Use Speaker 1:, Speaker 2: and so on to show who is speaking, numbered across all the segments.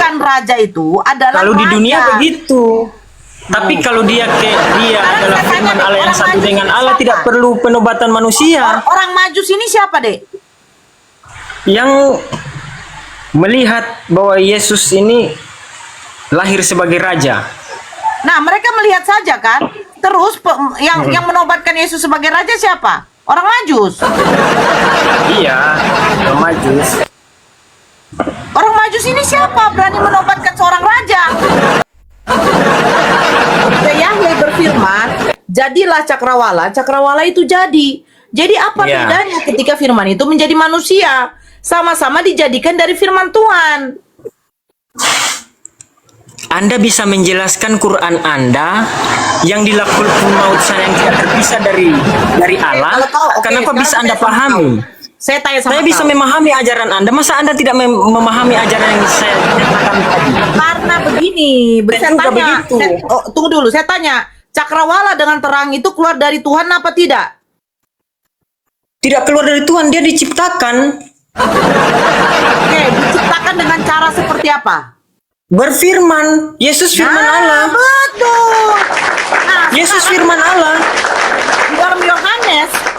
Speaker 1: Kan raja itu adalah
Speaker 2: Kalau di dunia
Speaker 1: raja.
Speaker 2: begitu. Tapi kalau dia adalah firman Allah yang satu dengan Allah, tidak perlu penobatan manusia.
Speaker 1: Orang Majus ini siapa, Dek?
Speaker 2: Yang melihat bahwa Yesus ini lahir sebagai raja.
Speaker 1: Nah, mereka melihat saja kan. Terus yang menobatkan Yesus sebagai raja siapa? Orang Majus.
Speaker 2: Iya, orang Majus.
Speaker 1: Orang Majus ini siapa berani menobatkan seorang raja? Yahya berfirman, jadilah cakrawala, cakrawala itu jadi. Jadi apa
Speaker 2: Ya.
Speaker 1: bedanya ketika firman itu menjadi manusia? Sama-sama dijadikan dari firman Tuhan.
Speaker 2: Anda bisa menjelaskan Quran Anda yang dilakul maut yang tidak terpisah dari Allah. Kenapa bisa Anda pahami?
Speaker 1: Saya tanya sama
Speaker 2: Saya bisa
Speaker 1: kau.
Speaker 2: memahami ajaran Anda. Masa Anda tidak memahami ajaran yang saya nyatakan tadi?
Speaker 1: Karena begini, saya
Speaker 2: juga
Speaker 1: tanya.
Speaker 2: begitu.
Speaker 1: Tunggu dulu, saya tanya. Cakrawala dengan terang itu keluar dari Tuhan apa tidak?
Speaker 2: Tidak keluar dari Tuhan, dia diciptakan.
Speaker 1: Oke, diciptakan dengan cara seperti apa?
Speaker 2: Berfirman, Yesus firman Allah.
Speaker 1: Betul. Nah,
Speaker 2: Yesus
Speaker 1: sekarang
Speaker 2: firman Allah.
Speaker 1: di dalam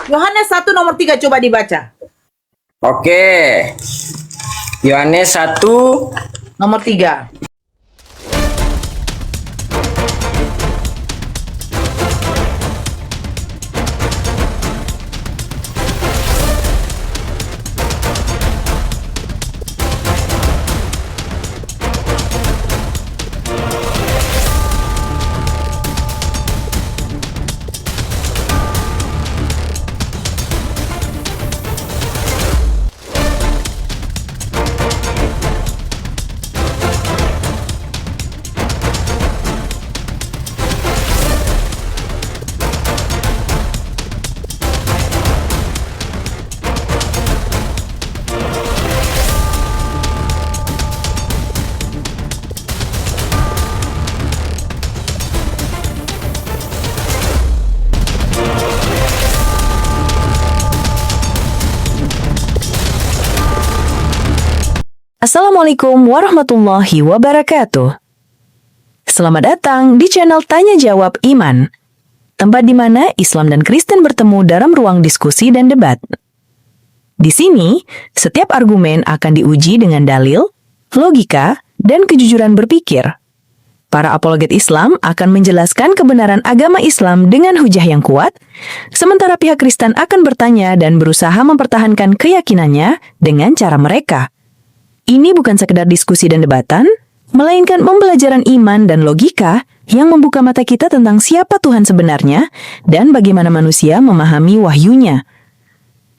Speaker 1: Yohanes 1 nomor 3 coba dibaca.
Speaker 2: Oke. Yohanes 1
Speaker 1: Nomor 3.
Speaker 3: Assalamualaikum warahmatullahi wabarakatuh. Selamat datang di channel Tanya Jawab Iman, tempat di mana Islam dan Kristen bertemu dalam ruang diskusi dan debat. Di sini, setiap argumen akan diuji dengan dalil, logika, dan kejujuran berpikir. Para apologet Islam akan menjelaskan kebenaran agama Islam dengan hujah yang kuat, sementara pihak Kristen akan bertanya dan berusaha mempertahankan keyakinannya dengan cara mereka. Ini bukan sekedar diskusi dan debatan, melainkan pembelajaran iman dan logika yang membuka mata kita tentang siapa Tuhan sebenarnya dan bagaimana manusia memahami wahyunya.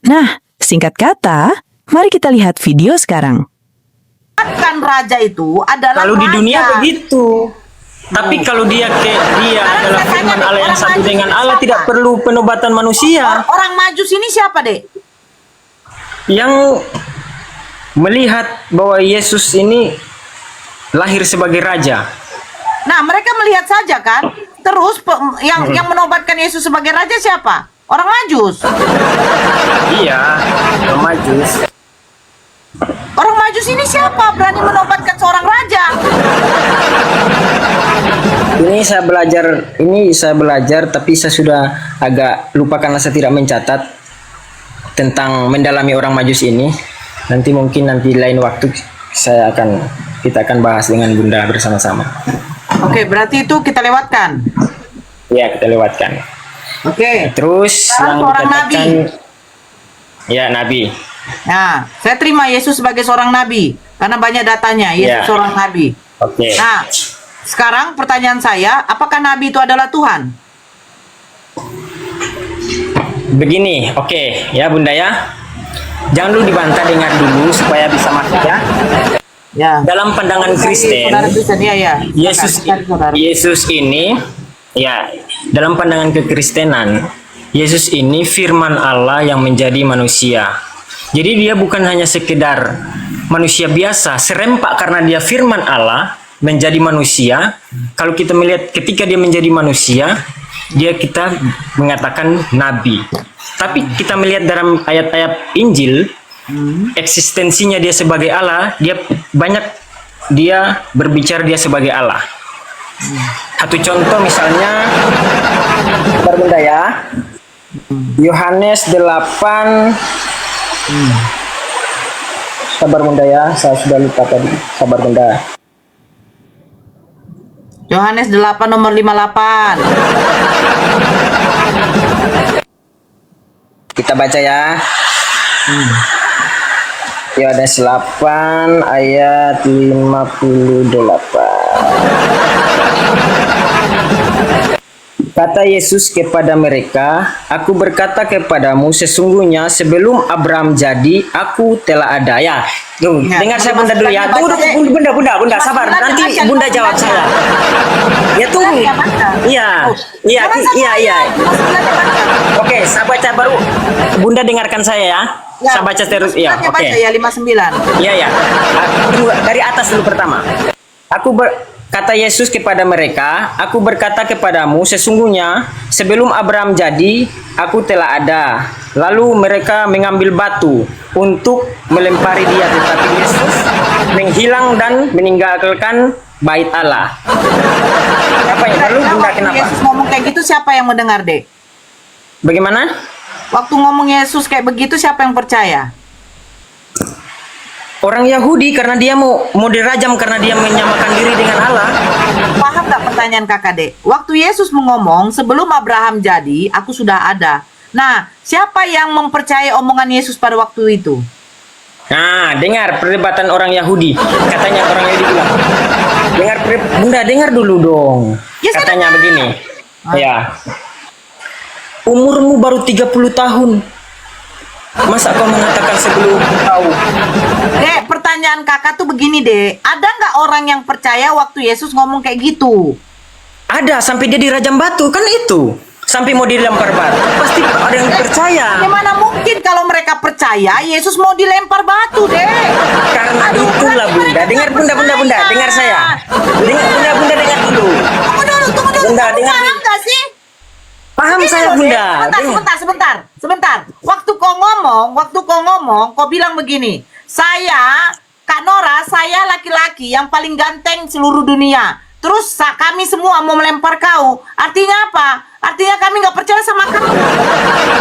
Speaker 3: Nah, singkat kata, mari kita lihat video sekarang.
Speaker 1: Kan raja itu adalah
Speaker 2: Kalau di
Speaker 1: raja.
Speaker 2: dunia begitu. Tapi kalau dia adalah firman Allah yang satu dengan Allah, tidak perlu penobatan manusia.
Speaker 1: Orang Majus ini siapa, Dek?
Speaker 2: Yang melihat bahwa Yesus ini lahir sebagai raja.
Speaker 1: Nah, mereka melihat saja kan. Terus yang menobatkan Yesus sebagai raja siapa? Orang Majus.
Speaker 2: Iya, orang Majus.
Speaker 1: Orang Majus ini siapa berani menobatkan seorang raja?
Speaker 2: Ini saya belajar, tapi saya sudah agak lupa karena saya tidak mencatat tentang mendalami orang Majus ini. Nanti lain waktu kita akan bahas dengan Bunda bersama-sama.
Speaker 1: Oke, berarti itu kita lewatkan.
Speaker 2: Ya, kita lewatkan.
Speaker 1: Oke.
Speaker 2: Terus
Speaker 1: Sekarang
Speaker 2: yang
Speaker 1: seorang
Speaker 2: dikatakan, ya, nabi.
Speaker 1: Nah, saya terima Yesus sebagai seorang nabi karena banyak datanya Yesus
Speaker 2: Ya.
Speaker 1: seorang nabi.
Speaker 2: Oke.
Speaker 1: Nah, sekarang pertanyaan saya, apakah nabi itu adalah Tuhan?
Speaker 2: Begini, oke, ya Bunda ya. Jangan dulu dibantah, dengar dulu supaya bisa masuk ya.
Speaker 1: Ya.
Speaker 2: Dalam pandangan Kristen,
Speaker 1: Saudara Kristen, ya.
Speaker 2: Yesus ini, ya, dalam pandangan kekristenan, Yesus ini firman Allah yang menjadi manusia. Jadi dia bukan hanya sekedar manusia biasa, serempak karena dia firman Allah menjadi manusia. Kalau kita melihat ketika dia menjadi manusia, kita mengatakan nabi. Tapi kita melihat dalam ayat-ayat Injil, eksistensinya dia sebagai Allah, dia banyak dia berbicara dia sebagai Allah. Satu contoh misalnya, sabar bunda ya. Yohanes 8. Sabar bunda ya, saya sudah lupa tadi. Sabar bunda.
Speaker 1: Yohanes 8 nomor 58.
Speaker 2: Kita baca ya. Yohanes 8 ayat 58. Kata Yesus kepada mereka, "Aku berkata kepadamu, sesungguhnya sebelum Abraham jadi, aku telah ada." Ya, tuh,
Speaker 1: Ya,
Speaker 2: dengar saya
Speaker 1: Mas
Speaker 2: bunda dulu ya.
Speaker 1: Bunda
Speaker 2: Tunggu,
Speaker 1: baca,
Speaker 2: tunggu, bunda,
Speaker 1: Mas
Speaker 2: sabar.
Speaker 1: Bunda
Speaker 2: Nanti
Speaker 1: baca,
Speaker 2: bunda
Speaker 1: Mas
Speaker 2: jawab
Speaker 1: Bunda
Speaker 2: saya.
Speaker 1: baca.
Speaker 2: Ya tunggu.
Speaker 1: Bunda baca.
Speaker 2: Iya,
Speaker 1: Oh,
Speaker 2: iya,
Speaker 1: jangan satu
Speaker 2: iya, iya.
Speaker 1: ayat, Mas Bunda baca.
Speaker 2: Oke, saya baca baru. Bunda dengarkan saya ya.
Speaker 1: Ya,
Speaker 2: Saya baca terus.
Speaker 1: Mas
Speaker 2: Ya,
Speaker 1: Bunda
Speaker 2: oke.
Speaker 1: baca ya 59.
Speaker 2: Iya, ya. Dari atas dulu pertama. Kata Yesus kepada mereka, "Aku berkata kepadamu, sesungguhnya sebelum Abraham jadi, aku telah ada." Lalu mereka mengambil batu untuk melempari dia, tetapi Yesus menghilang dan meninggalkan bait Allah. Apa yang perlu bunda
Speaker 1: Waktu
Speaker 2: kenapa?
Speaker 1: Yesus ngomong kayak gitu siapa yang mendengar, Dek?
Speaker 2: Bagaimana?
Speaker 1: Waktu ngomong Yesus kayak begitu siapa yang percaya?
Speaker 2: Orang Yahudi karena dia mau dirajam karena dia menyamakan diri dengan Allah.
Speaker 1: Paham nggak pertanyaan kakak, Dek? Waktu Yesus mengomong sebelum Abraham jadi, aku sudah ada. Nah, siapa yang mempercayai omongan Yesus pada waktu itu?
Speaker 2: Nah, dengar perdebatan orang Yahudi. Katanya orang Yahudi bilang, bunda dengar dulu dong.
Speaker 1: Ya, saya
Speaker 2: Katanya
Speaker 1: dengar.
Speaker 2: begini. Ya. Umurmu baru 30 tahun. Masa kau mengatakan sebelum tahu?
Speaker 1: Dek, pertanyaan kakak tuh begini, Dek. Ada nggak orang yang percaya waktu Yesus ngomong kayak gitu?
Speaker 2: Ada sampai dia dirajam batu kan itu. Sampai mau dilempar batu. Pasti ada yang percaya.
Speaker 1: Bagaimana mungkin kalau mereka percaya Yesus mau dilempar batu, Dek?
Speaker 2: Karena
Speaker 1: Aduh,
Speaker 2: itulah
Speaker 1: berarti
Speaker 2: bunda.
Speaker 1: mereka
Speaker 2: Dengar
Speaker 1: nggak
Speaker 2: bunda,
Speaker 1: percaya.
Speaker 2: dengar saya. Bunda dengar dulu.
Speaker 1: Tunggu dulu.
Speaker 2: Bunda,
Speaker 1: Kamu
Speaker 2: dengar
Speaker 1: paham nggak sih?
Speaker 2: Paham
Speaker 1: Gini
Speaker 2: saya
Speaker 1: loh, Dek.
Speaker 2: bunda.
Speaker 1: Sebentar. Waktu kau ngomong, kau bilang begini. Saya, Kak Nora, saya laki-laki yang paling ganteng seluruh dunia. Terus kami semua mau melempar kau. Artinya apa? Artinya kami nggak percaya sama kamu.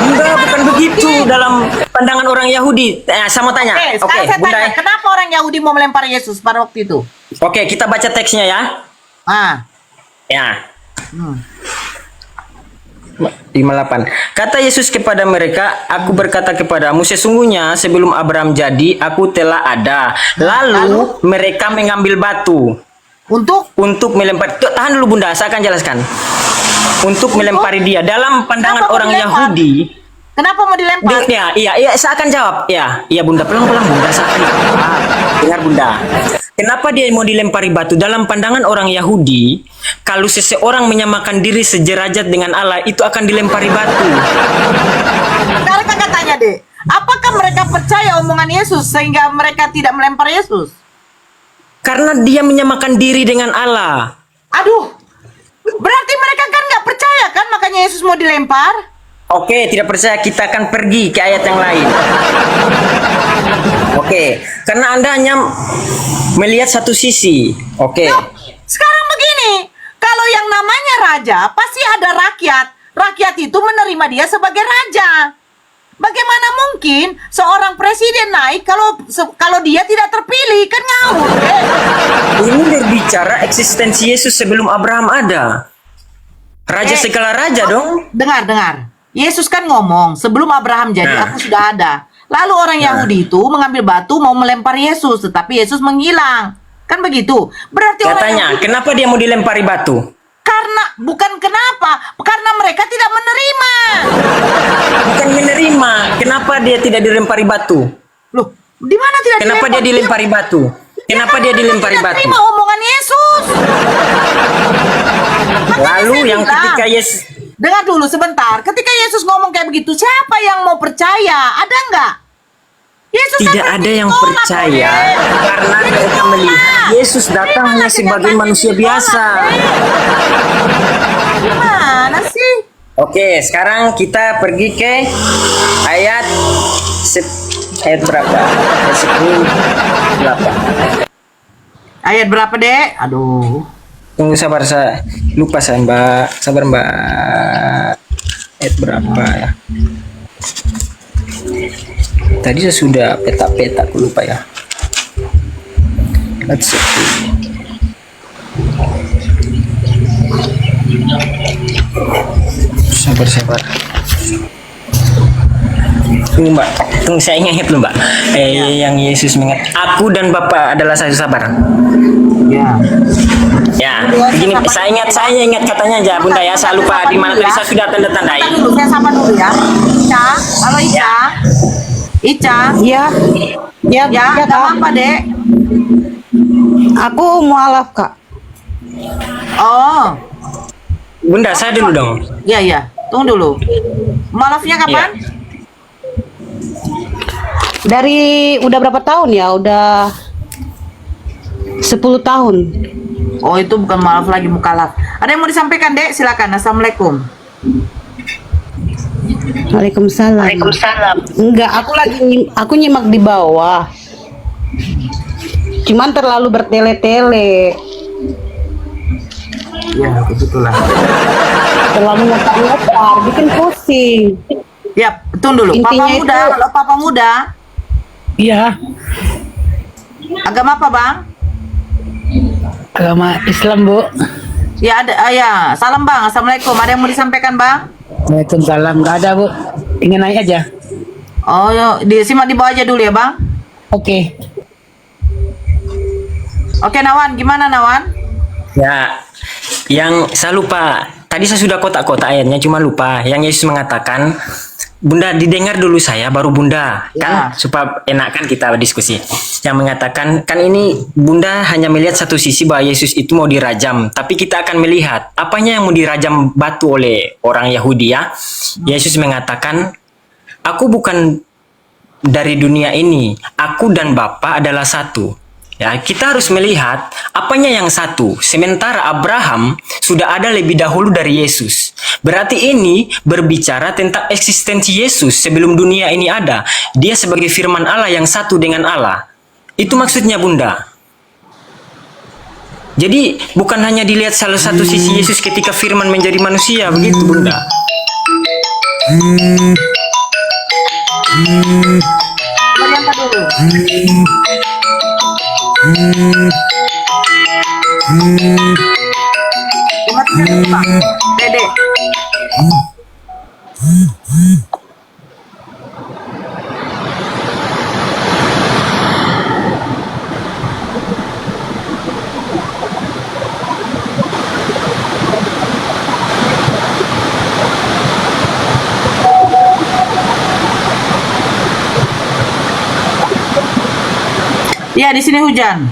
Speaker 2: Enggak, bukan begitu dalam pandangan orang Yahudi. Saya mau tanya.
Speaker 1: Oke,
Speaker 2: Oke,
Speaker 1: sekarang saya
Speaker 2: bunda.
Speaker 1: tanya, kenapa orang Yahudi mau melempar Yesus pada waktu itu?
Speaker 2: Oke, kita baca teksnya ya.
Speaker 1: Ah,
Speaker 2: Ya.
Speaker 1: hmm.
Speaker 2: 58. Kata Yesus kepada mereka, "Aku berkata kepadamu, sesungguhnya sebelum Abraham jadi, aku telah ada." Lalu mereka mengambil batu untuk melempar. Tuh, tahan dulu bunda, saya akan jelaskan. Untuk melempari dia dalam pandangan
Speaker 1: Kenapa mau
Speaker 2: orang
Speaker 1: dilempar?
Speaker 2: Yahudi.
Speaker 1: Kenapa mau dilempar?
Speaker 2: Iya, saya akan jawab. Iya bunda, pelan-pelan bunda, saya akan jawab. Dengar bunda. Kenapa dia mau dilempari batu? Dalam pandangan orang Yahudi, kalau seseorang menyamakan diri sederajat dengan Allah, itu akan dilempari batu.
Speaker 1: Sekarang kakak tanya, Dek. Apakah mereka percaya omongan Yesus sehingga mereka tidak melempar Yesus?
Speaker 2: Karena dia menyamakan diri dengan Allah.
Speaker 1: Aduh, berarti mereka kan nggak percaya kan, makanya Yesus mau dilempar?
Speaker 2: Oke, tidak percaya, kita akan pergi ke ayat yang lain. Oke, karena Anda hanya melihat satu sisi. Oke.
Speaker 1: Loh, sekarang begini, kalau yang namanya raja pasti ada rakyat. Rakyat itu menerima dia sebagai raja. Bagaimana mungkin seorang presiden naik kalau dia tidak terpilih? Kan ngawur, Dek.
Speaker 2: Ini berbicara eksistensi Yesus sebelum Abraham ada. Raja segala raja dong.
Speaker 1: Dengar. Yesus kan ngomong, sebelum Abraham jadi,
Speaker 2: Nah.
Speaker 1: aku sudah ada. Lalu orang Yahudi itu mengambil batu mau melempar Yesus, tetapi Yesus menghilang. Kan begitu? Berarti orang
Speaker 2: Katanya,
Speaker 1: Yahudi,
Speaker 2: kenapa dia mau dilempari batu?
Speaker 1: bukan kenapa, karena mereka tidak menerima.
Speaker 2: Bukan menerima. Kenapa dia tidak dilempari batu?
Speaker 1: Loh, di mana tidak
Speaker 2: Kenapa dia dilempari batu? Kenapa dia dilempari
Speaker 1: tidak
Speaker 2: batu?
Speaker 1: terima omongan Yesus. Makanya
Speaker 2: Lalu
Speaker 1: saya
Speaker 2: yang
Speaker 1: bilang,
Speaker 2: ketika Yesus,
Speaker 1: dengar dulu sebentar. Ketika Yesus ngomong kayak begitu, siapa yang mau percaya? Ada nggak? Yesus
Speaker 2: tidak
Speaker 1: kan
Speaker 2: ada yang
Speaker 1: ditolak,
Speaker 2: percaya
Speaker 1: Dek.
Speaker 2: karena
Speaker 1: Dia
Speaker 2: mereka
Speaker 1: ditolak.
Speaker 2: melihat Yesus datang
Speaker 1: Gimana
Speaker 2: hanya sebagai
Speaker 1: kenyataannya
Speaker 2: manusia
Speaker 1: ditolak,
Speaker 2: biasa.
Speaker 1: Dek? Gimana sih?
Speaker 2: Oke, sekarang kita pergi ke ayat ayat berapa? Ayat 10, 8.
Speaker 1: Ayat berapa, Dek? Aduh.
Speaker 2: Tunggu sabar, saya lupa saya Mbak. Sabar Mbak. Ayat berapa ya? Tadi saya sudah peta-peta, aku lupa ya. Let's see. Sabar. Tunggu Mbak, tunggu saya ingat dulu Mbak. Yang Yesus mengat, aku dan Bapa adalah satu, sabar.
Speaker 1: Ya.
Speaker 2: Ya, begini, saya ingat katanya aja Bunda ya, saya lupa di mana tadi saya sudah tanda tandai.
Speaker 1: Dulu, saya sapa dulu ya. Ica, halo Ica. Ica.
Speaker 4: Iya, ya,
Speaker 1: Ya,
Speaker 4: ya,
Speaker 1: nggak
Speaker 4: Kak.
Speaker 1: apa-apa, Dek.
Speaker 4: Aku mualaf, Kak.
Speaker 1: Oh,
Speaker 2: Bunda, saya dulu dong.
Speaker 1: iya. Tunggu dulu. Maafnya kapan?
Speaker 4: Dari udah berapa tahun ya? Udah 10 tahun.
Speaker 1: Oh, itu bukan maaf lagi, mukalaf. Ada yang mau disampaikan, Dek? Silakan. Assalamualaikum.
Speaker 4: Waalaikumsalam. Enggak, aku nyimak di bawah. Cuman terlalu bertele-tele.
Speaker 1: Ya, begitulah.
Speaker 4: Terlalu ngotar-ngotar, bikin pusing.
Speaker 1: Ya, tunggu dulu. Papa
Speaker 4: Intinya
Speaker 1: muda,
Speaker 4: itu-
Speaker 1: kalau papa muda,
Speaker 5: Iya,
Speaker 1: agama apa, Bang?
Speaker 5: agama Islam, Bu.
Speaker 1: Ya, ada. Ya, salam, Bang. Assalamualaikum. Ada yang mau disampaikan, Bang?
Speaker 5: Waalaikumsalam. Nggak ada, Bu. Ingin nanya aja.
Speaker 1: Oh, disimak di bawah aja dulu ya, Bang.
Speaker 5: Oke.
Speaker 1: Oke, Nawan. Gimana, Nawan?
Speaker 2: Ya, yang saya lupa. Tadi saya sudah kotak-kotak ayatnya, cuma lupa. Yang Yesus mengatakan, Bunda didengar dulu saya, baru Bunda. Kan
Speaker 1: Ya.
Speaker 2: supaya enak kan kita diskusi. Yang mengatakan, kan ini Bunda hanya melihat satu sisi bahwa Yesus itu mau dirajam. Tapi kita akan melihat, apanya yang mau dirajam batu oleh orang Yahudi ya. Yesus mengatakan, aku bukan dari dunia ini. Aku dan Bapa adalah satu. Ya, kita harus melihat apanya yang satu. Sementara Abraham sudah ada lebih dahulu dari Yesus. Berarti ini berbicara tentang eksistensi Yesus sebelum dunia ini ada. Dia sebagai firman Allah yang satu dengan Allah. Itu maksudnya Bunda. Jadi bukan hanya dilihat salah satu sisi Yesus ketika firman menjadi manusia, begitu Bunda.
Speaker 1: Mau diangkat dulu. Dimatikan dulu, Bang. Dede. Iya, di sini hujan.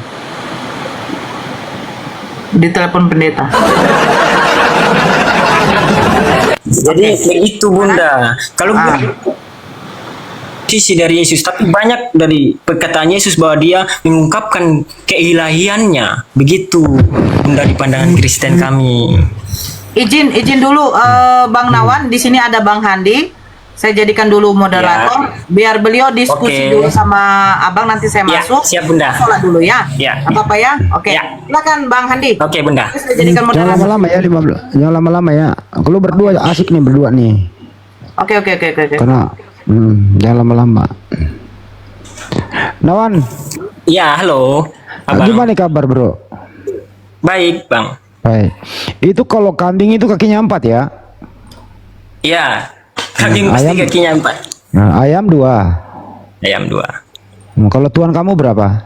Speaker 1: Di telepon pendeta.
Speaker 2: Jadi itu Bunda. Kalau sisi dari Yesus, tapi banyak dari perkataan Yesus bahwa dia mengungkapkan keilahiannya. Begitu Bunda di pandangan Kristen kami.
Speaker 1: Izin dulu Bang Nawan, di sini ada Bang Handi. Saya jadikan dulu moderator biar beliau diskusi
Speaker 2: Oke.
Speaker 1: dulu sama Abang, nanti saya
Speaker 2: Ya,
Speaker 1: masuk.
Speaker 2: siap, Bunda.
Speaker 1: Sholat dulu ya.
Speaker 2: Ya.
Speaker 1: Apa ya? Oke.
Speaker 2: Ya.
Speaker 1: Silakan Bang Handi.
Speaker 2: Oke Bunda.
Speaker 1: Saya jadikan
Speaker 6: Jangan
Speaker 1: moderator.
Speaker 6: lama-lama ya, 15. Jangan lama-lama ya. Kalau berdua asik nih berdua nih.
Speaker 1: Oke.
Speaker 6: Karena jangan lama-lama. Nawan,
Speaker 2: Ya, halo. Abang.
Speaker 6: gimana kabar bro?
Speaker 2: Baik, Bang.
Speaker 6: Baik. Itu kalau kambing itu kakinya 4 ya?
Speaker 2: Ya, kambing pasti
Speaker 6: ayam.
Speaker 2: kakinya 4.
Speaker 6: Nah, ayam 2.
Speaker 2: Ayam 2.
Speaker 6: Kalau tuan kamu berapa?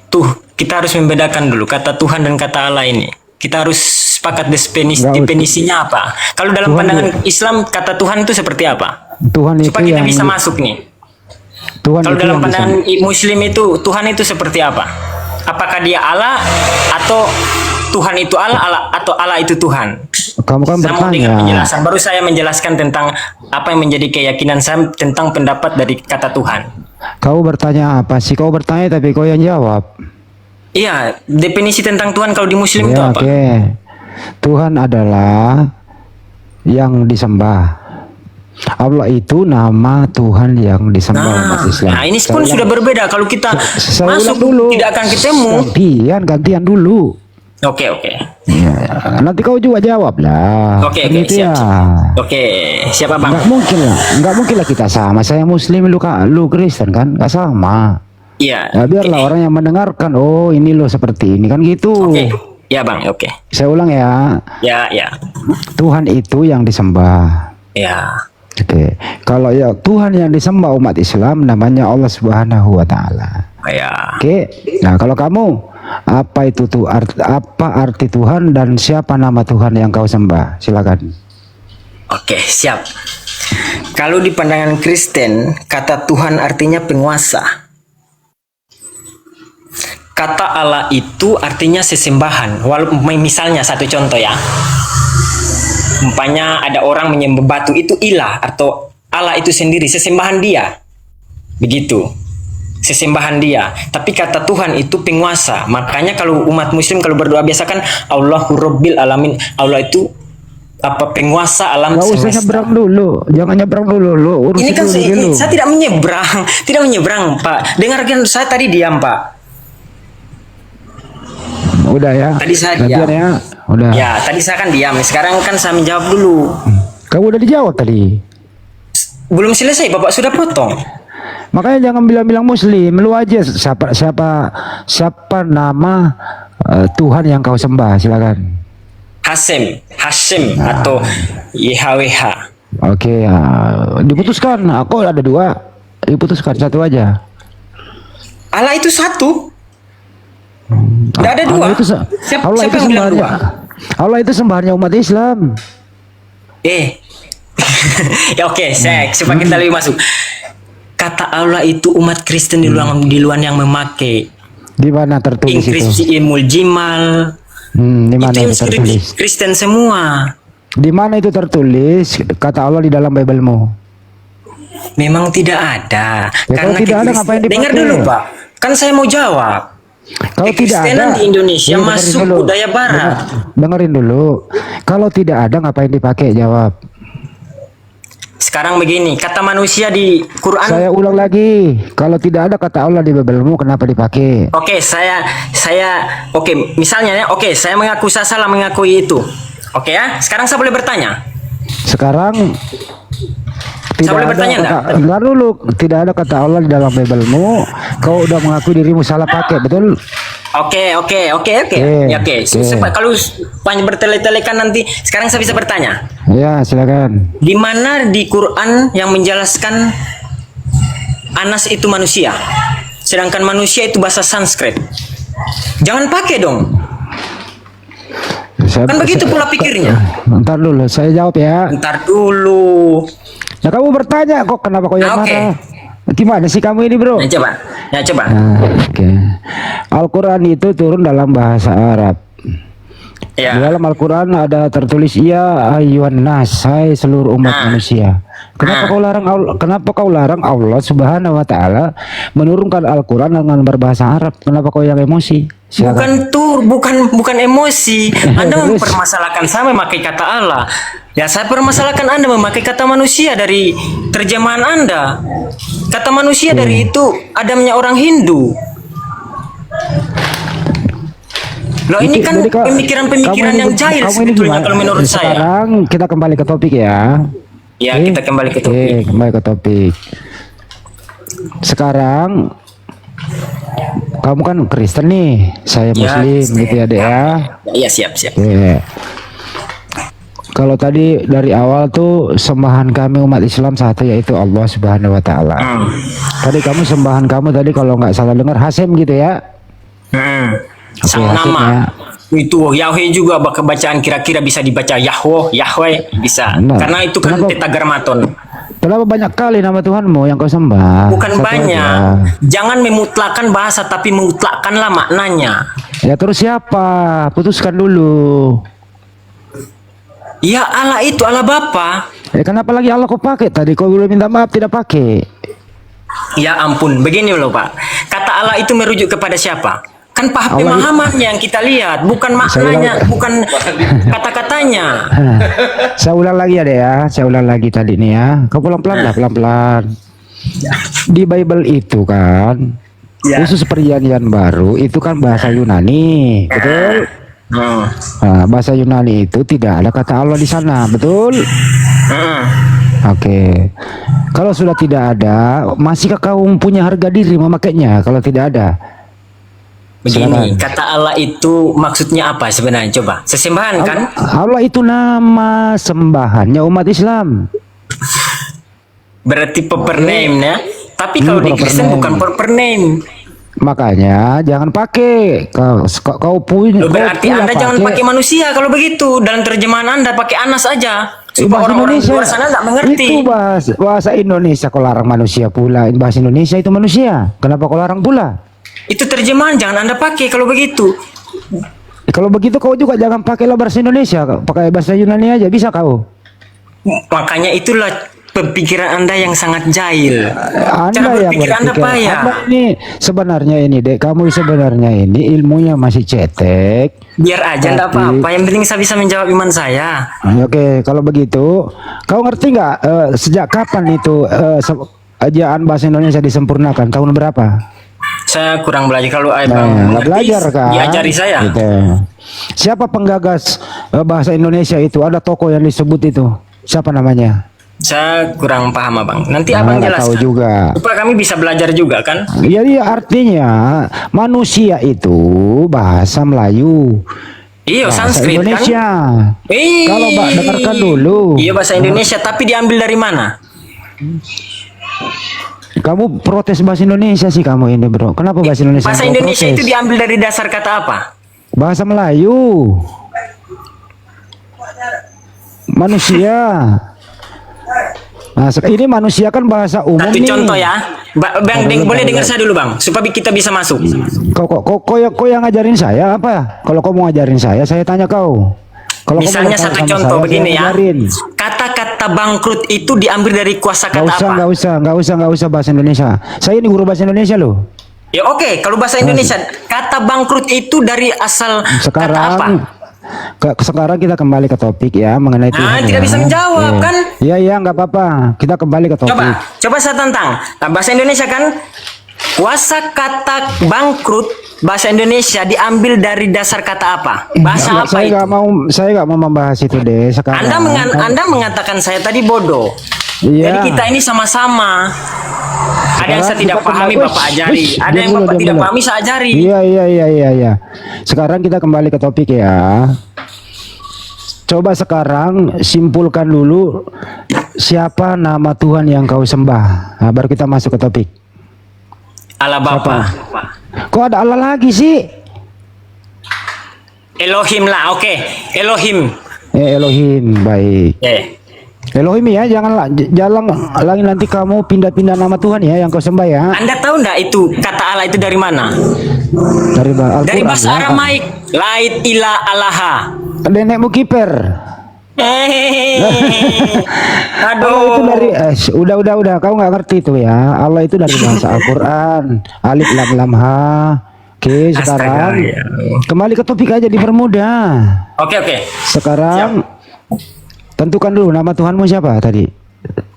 Speaker 2: Tuh, kita harus membedakan dulu kata Tuhan dan kata Allah ini. Kita harus sepakat
Speaker 6: Nggak
Speaker 2: definisinya apa. Kalau dalam
Speaker 6: Tuhan
Speaker 2: pandangan Islam, kata Tuhan itu seperti apa?
Speaker 6: Tuhan itu
Speaker 2: Supaya kita
Speaker 6: yang
Speaker 2: bisa masuk nih.
Speaker 6: Tuhan
Speaker 2: Kalau
Speaker 6: itu
Speaker 2: dalam
Speaker 6: yang
Speaker 2: pandangan
Speaker 6: bisa.
Speaker 2: Muslim itu, Tuhan itu seperti apa? Apakah dia Allah atau Tuhan itu Allah atau Allah itu Tuhan?
Speaker 6: Kamu kan
Speaker 2: Saya mau dengar
Speaker 6: bertanya.
Speaker 2: penjelasan. Baru saya menjelaskan tentang apa yang menjadi keyakinan saya tentang pendapat dari kata Tuhan.
Speaker 6: Kau bertanya apa sih? Kau bertanya tapi kau yang jawab.
Speaker 2: Iya, definisi tentang Tuhan kalau di Muslim itu
Speaker 6: Ya,
Speaker 2: apa?
Speaker 6: oke. Tuhan adalah yang disembah. Allah itu nama Tuhan yang disembah umat Islam.
Speaker 2: Nah, ini pun sudah berbeda. Kalau kita
Speaker 6: Saya
Speaker 2: masuk
Speaker 6: ulang dulu.
Speaker 2: tidak akan ketemu.
Speaker 6: Gantian dulu.
Speaker 2: Oke.
Speaker 6: Ya, nanti kau juga jawab lah.
Speaker 2: Oke,
Speaker 6: Kan gitu
Speaker 2: siap.
Speaker 6: ya.
Speaker 2: Oke, siapa Bang?
Speaker 6: Nggak mungkin lah kita sama. Saya Muslim, lu Kristen kan, nggak sama.
Speaker 2: Iya.
Speaker 6: Ya biarlah orang yang mendengarkan. Oh ini lo seperti ini kan gitu.
Speaker 2: Oke. Ya Bang, oke.
Speaker 6: Saya ulang ya.
Speaker 2: Ya.
Speaker 6: Tuhan itu yang disembah.
Speaker 2: Ya.
Speaker 6: Oke. Kalau ya Tuhan yang disembah umat Islam namanya Allah Subhanahu wa taala.
Speaker 2: Ya.
Speaker 6: Oke. Nah, kalau kamu apa itu tuh apa arti Tuhan dan siapa nama Tuhan yang kau sembah? Silakan.
Speaker 2: Oke, siap. Kalau di pandangan Kristen, kata Tuhan artinya penguasa. Kata Allah itu artinya sesembahan. Walaupun misalnya satu contoh ya. Umpamanya ada orang menyembah batu, itu ilah atau Allah itu sendiri, sesembahan dia. Begitu. Sesembahan dia. Tapi kata Tuhan itu penguasa. Makanya kalau umat muslim kalau berdoa biasa kan Allahu Rabbil Alamin. Allah itu apa, penguasa alam
Speaker 6: Gak usah
Speaker 2: semesta.
Speaker 6: nyebrang dulu, jangan nyebrang dulu, lu urusin
Speaker 2: Ini kan
Speaker 6: dulu.
Speaker 2: saya tidak menyeberang, Pak. Dengarkan saya tadi diam, Pak.
Speaker 6: Udah ya.
Speaker 2: Tadi saya
Speaker 6: Gantian
Speaker 2: diam.
Speaker 6: ya. Udah.
Speaker 2: Ya, tadi saya kan diam. Sekarang kan saya menjawab dulu.
Speaker 6: Kamu udah dijawab tadi.
Speaker 2: Belum selesai, Bapak sudah potong.
Speaker 6: Makanya jangan bilang-bilang Muslim, lu aja siapa nama Tuhan yang kau sembah, silakan.
Speaker 2: Hashim atau YHWH.
Speaker 6: Oke, ya. Diputuskan. Aku ada dua. Diputuskan satu aja.
Speaker 2: Allah itu satu. Tidak ada dua.
Speaker 6: Allah itu,
Speaker 2: Siapa
Speaker 6: Allah itu
Speaker 2: yang bilang
Speaker 6: sembahannya.
Speaker 2: dua?
Speaker 6: Allah itu sembahannya umat Islam.
Speaker 2: Ya oke, supaya kita lebih masuk. Kata Allah itu umat Kristen di luar yang memakai.
Speaker 6: Di mana tertulis itu?
Speaker 2: Inskripsi Ilmul Jimal.
Speaker 6: Di mana
Speaker 2: Itu
Speaker 6: itu tertulis?
Speaker 2: inskripsi Kristen semua.
Speaker 6: Di mana itu tertulis kata Allah di dalam Bible-mu?
Speaker 2: Memang tidak ada.
Speaker 6: Ya, kalau tidak ada, ngapain dipakai?
Speaker 2: Dengar dulu, Pak. Kan saya mau jawab.
Speaker 6: Kalau tidak
Speaker 2: Kekristenan
Speaker 6: ada
Speaker 2: di Indonesia
Speaker 6: dengerin
Speaker 2: masuk
Speaker 6: dulu.
Speaker 2: budaya barat.
Speaker 6: Dengerin dulu. Kalau tidak ada ngapain dipakai? Jawab.
Speaker 2: Sekarang begini, kata manusia di Quran.
Speaker 6: Saya ulang lagi. Kalau tidak ada kata Allah di Bible-mu kenapa dipakai?
Speaker 2: Oke, oke, misalnya ya, oke, saya mengaku saya salah mengakui itu. Oke ya, sekarang saya boleh bertanya.
Speaker 6: Sekarang tidak
Speaker 2: boleh
Speaker 6: ada
Speaker 2: bertanya
Speaker 6: kata, enggak dulu, tidak ada kata Allah di dalam Bible-mu. Kau udah mengakui dirimu salah pakai, betul?
Speaker 2: Oke. Ya, oke. Kalau banyak bertele-tele kan nanti. Sekarang saya bisa bertanya.
Speaker 6: Ya, silakan.
Speaker 2: Di mana di Quran yang menjelaskan Anas itu manusia, sedangkan manusia itu bahasa Sanskrit? Jangan pakai dong. Kan begitu pola pikirnya.
Speaker 6: Ntar dulu, saya jawab ya.
Speaker 2: Ntar dulu.
Speaker 6: Ya kamu bertanya kok kenapa kau yang
Speaker 2: Oke.
Speaker 6: marah? Gimana sih kamu ini, bro?
Speaker 2: Ya coba.
Speaker 6: Nah, oke. Al-Quran itu turun dalam bahasa Arab. Di
Speaker 2: Ya.
Speaker 6: dalam Al-Quran ada tertulis ya ayuhan nas, hai seluruh umat manusia. Kenapa kau larang Allah Subhanahu wa taala menurunkan Al-Quran dengan berbahasa Arab? Kenapa kau yang emosi? Silakan.
Speaker 2: Bukan emosi. Anda
Speaker 6: Terus?
Speaker 2: mempermasalahkan saya memakai kata Allah. Ya, saya permasalahkan Anda memakai kata manusia dari terjemahan Anda. Kata manusia dari itu adamnya orang Hindu. Loh, ini kan
Speaker 6: Jadi,
Speaker 2: pemikiran-pemikiran
Speaker 6: kamu
Speaker 2: yang
Speaker 6: ini-
Speaker 2: jahil
Speaker 6: kamu ini
Speaker 2: sebetulnya
Speaker 6: gimana?
Speaker 2: kalau menurut saya.
Speaker 6: Sekarang kita kembali ke topik ya.
Speaker 2: Ya,
Speaker 6: Oke?
Speaker 2: kita kembali ke topik.
Speaker 6: Oke, kembali ke topik. Sekarang kamu kan Kristen nih, saya
Speaker 2: Ya,
Speaker 6: Muslim
Speaker 2: Kristen.
Speaker 6: gitu ya, Dek ya.
Speaker 2: Iya, siap.
Speaker 6: Oke. Kalau tadi dari awal tuh sembahan kami umat Islam satu yaitu Allah Subhanahu wa taala. Tadi kamu sembahan kamu tadi kalau nggak salah dengar Hasim gitu ya.
Speaker 2: Sang
Speaker 6: Hasim
Speaker 2: nama.
Speaker 6: ya.
Speaker 2: Itu Yahweh juga bacaan kira-kira bisa dibaca Yahweh bisa.
Speaker 6: Nah,
Speaker 2: Karena itu kan
Speaker 6: kenapa-
Speaker 2: tetragrammaton.
Speaker 6: Kenapa banyak kali nama Tuhanmu yang kau sembah?
Speaker 2: Bukan
Speaker 6: Satu
Speaker 2: banyak.
Speaker 6: aja.
Speaker 2: Jangan memutlakan bahasa tapi mutlakkanlah maknanya.
Speaker 6: Ya terus siapa? Putuskan dulu.
Speaker 2: Ya Allah itu Allah Bapa.
Speaker 6: Kenapa lagi Allah kau pakai? Tadi kau belum minta maaf tidak pakai.
Speaker 2: Ya ampun, begini loh Pak. Kata Allah itu merujuk kepada siapa? Kan
Speaker 6: Allah-
Speaker 2: pemahamannya yang kita lihat, bukan maknanya, bukan kata-katanya.
Speaker 6: Saya ulang lagi ya deh ya. Saya ulang lagi tadi nih ya. Kau pelan-pelan lah, pelan-pelan. Di Bible itu kan, khusus perjanjian baru itu kan bahasa Yunani, betul? Nah, bahasa Yunani itu tidak ada kata Allah di sana, betul? Oke. Kalau sudah tidak ada, masihkah kau punya harga diri memakainya kalau tidak ada?
Speaker 2: Begini,
Speaker 6: Silakan.
Speaker 2: kata Allah itu maksudnya apa sebenarnya? Coba, sesembahan kan?
Speaker 6: Allah itu nama sembahannya umat Islam.
Speaker 2: Berarti proper name ya. Tapi kalau di
Speaker 6: proper
Speaker 2: Kristen
Speaker 6: name.
Speaker 2: bukan proper name.
Speaker 6: Makanya jangan pakai. Kau punya.
Speaker 2: Loh, berarti
Speaker 6: kau pula
Speaker 2: Anda jangan pakai manusia kalau begitu. Dalam terjemahan Anda pakai Anas aja. Supaya
Speaker 6: bahasa
Speaker 2: orang-orang di
Speaker 6: Indonesia.
Speaker 2: luar sana nggak mengerti.
Speaker 6: Itu bahasa Indonesia. Kau larang manusia pula. Bahasa Indonesia itu manusia. Kenapa kau larang pula?
Speaker 2: Itu terjemahan, jangan Anda pakai kalau begitu.
Speaker 6: Kalau begitu kau juga jangan pakailah bahasa Indonesia. Pakai bahasa Yunani aja bisa kau.
Speaker 2: Makanya itulah pemikiran Anda yang sangat jahil. Cara
Speaker 6: Anda yang
Speaker 2: berpikir Anda
Speaker 6: berpikir.
Speaker 2: payah.
Speaker 6: Anda ini sebenarnya ini dek. Kamu sebenarnya ini ilmunya masih cetek.
Speaker 2: Biar aja enggak
Speaker 6: Tapi-
Speaker 2: apa-apa. Yang penting saya bisa menjawab iman saya.
Speaker 6: Oke, kalau begitu, kau ngerti nggak sejak kapan itu ejaan bahasa Indonesia disempurnakan? Tahun berapa?
Speaker 2: Saya kurang belajar kalau
Speaker 6: Nah,
Speaker 2: Bang
Speaker 6: nggak
Speaker 2: mengerti,
Speaker 6: belajar kan?
Speaker 2: diajari saya.
Speaker 6: Gitu. Siapa penggagas bahasa Indonesia itu? Ada tokoh yang disebut itu. Siapa namanya?
Speaker 2: Saya kurang paham Abang. Nanti
Speaker 6: Nah,
Speaker 2: Abang
Speaker 6: nggak tahu
Speaker 2: jelaskan.
Speaker 6: juga.
Speaker 2: Supaya kami bisa belajar juga kan.
Speaker 6: Jadi artinya manusia itu bahasa Melayu.
Speaker 2: Iya,
Speaker 6: Bahasa
Speaker 2: Sanskrit
Speaker 6: Indonesia.
Speaker 2: kan.
Speaker 6: Kalau Mbak dengarkan dulu.
Speaker 2: Iya, bahasa Indonesia, tapi diambil dari mana?
Speaker 6: Kamu protes bahasa Indonesia sih kamu ini bro. Kenapa bahasa Indonesia?
Speaker 2: Bahasa
Speaker 6: kau
Speaker 2: Indonesia
Speaker 6: protes?
Speaker 2: itu diambil dari dasar kata apa?
Speaker 6: Bahasa Melayu. Manusia. Nah, ini manusia kan bahasa umum
Speaker 2: Satu
Speaker 6: nih.
Speaker 2: contoh ya. Bang, boleh dengar saya dulu Bang, supaya kita bisa masuk.
Speaker 6: Kau yang ngajarin saya apa? Kalau kau mau ngajarin saya tanya kau. Kalau kau
Speaker 2: Misalnya
Speaker 6: mau
Speaker 2: satu
Speaker 6: sama
Speaker 2: contoh
Speaker 6: saya
Speaker 2: begini ya.
Speaker 6: ngajarin.
Speaker 2: Kata-kata bangkrut itu diambil dari kuasa kata apa?
Speaker 6: Nggak usah bahasa Indonesia. Saya ini guru bahasa Indonesia loh.
Speaker 2: Ya oke, kalau bahasa Indonesia, kata bangkrut itu dari asal kata apa?
Speaker 6: Sekarang kita kembali ke topik ya mengenai Tuhan.
Speaker 2: tidak
Speaker 6: ya.
Speaker 2: bisa menjawab kan?
Speaker 6: Iya nggak apa-apa. Kita kembali ke topik.
Speaker 2: Coba saya tantang. Nah, bahasa Indonesia kan kuasa kata bangkrut bahasa Indonesia diambil dari dasar kata apa? Bahasa apa itu?
Speaker 6: Saya nggak mau membahas itu deh sekarang.
Speaker 2: Anda mengatakan saya tadi bodoh.
Speaker 6: Iya.
Speaker 2: Jadi kita ini sama-sama. Ada yang saya tidak
Speaker 6: Kita
Speaker 2: pahami
Speaker 6: kembali-
Speaker 2: Bapak ajari.
Speaker 6: Wish,
Speaker 2: Ada
Speaker 6: diam
Speaker 2: yang
Speaker 6: dulu,
Speaker 2: Bapak
Speaker 6: diam
Speaker 2: tidak
Speaker 6: dulu.
Speaker 2: pahami saya ajari.
Speaker 6: Iya. Sekarang kita kembali ke topik ya. Coba sekarang simpulkan dulu siapa nama Tuhan yang kau sembah. Nah, baru kita masuk ke topik.
Speaker 2: Allah Bapa.
Speaker 6: Kok ada Allah lagi sih?
Speaker 2: Elohim lah, oke. Elohim.
Speaker 6: Elohim, baik. Elohim ya, jangan lagi nanti kamu pindah-pindah nama Tuhan ya yang kau sembah ya.
Speaker 2: Anda tahu enggak itu kata Allah itu dari mana?
Speaker 6: Dari Al-Quran.
Speaker 2: Dari bahasa
Speaker 6: ya.
Speaker 2: Aramaik. Lait ila alaha.
Speaker 6: Nenekmu kiper. Allah itu
Speaker 2: Aduh.
Speaker 6: dari udah kau nggak ngerti itu ya. Allah itu dari bahasa Al-Quran. Alif lam lam ha. Oke, sekarang
Speaker 2: Astaga, ya.
Speaker 6: kembali ke topik aja dipermudah.
Speaker 2: Oke.
Speaker 6: Sekarang tentukan dulu nama Tuhanmu siapa tadi?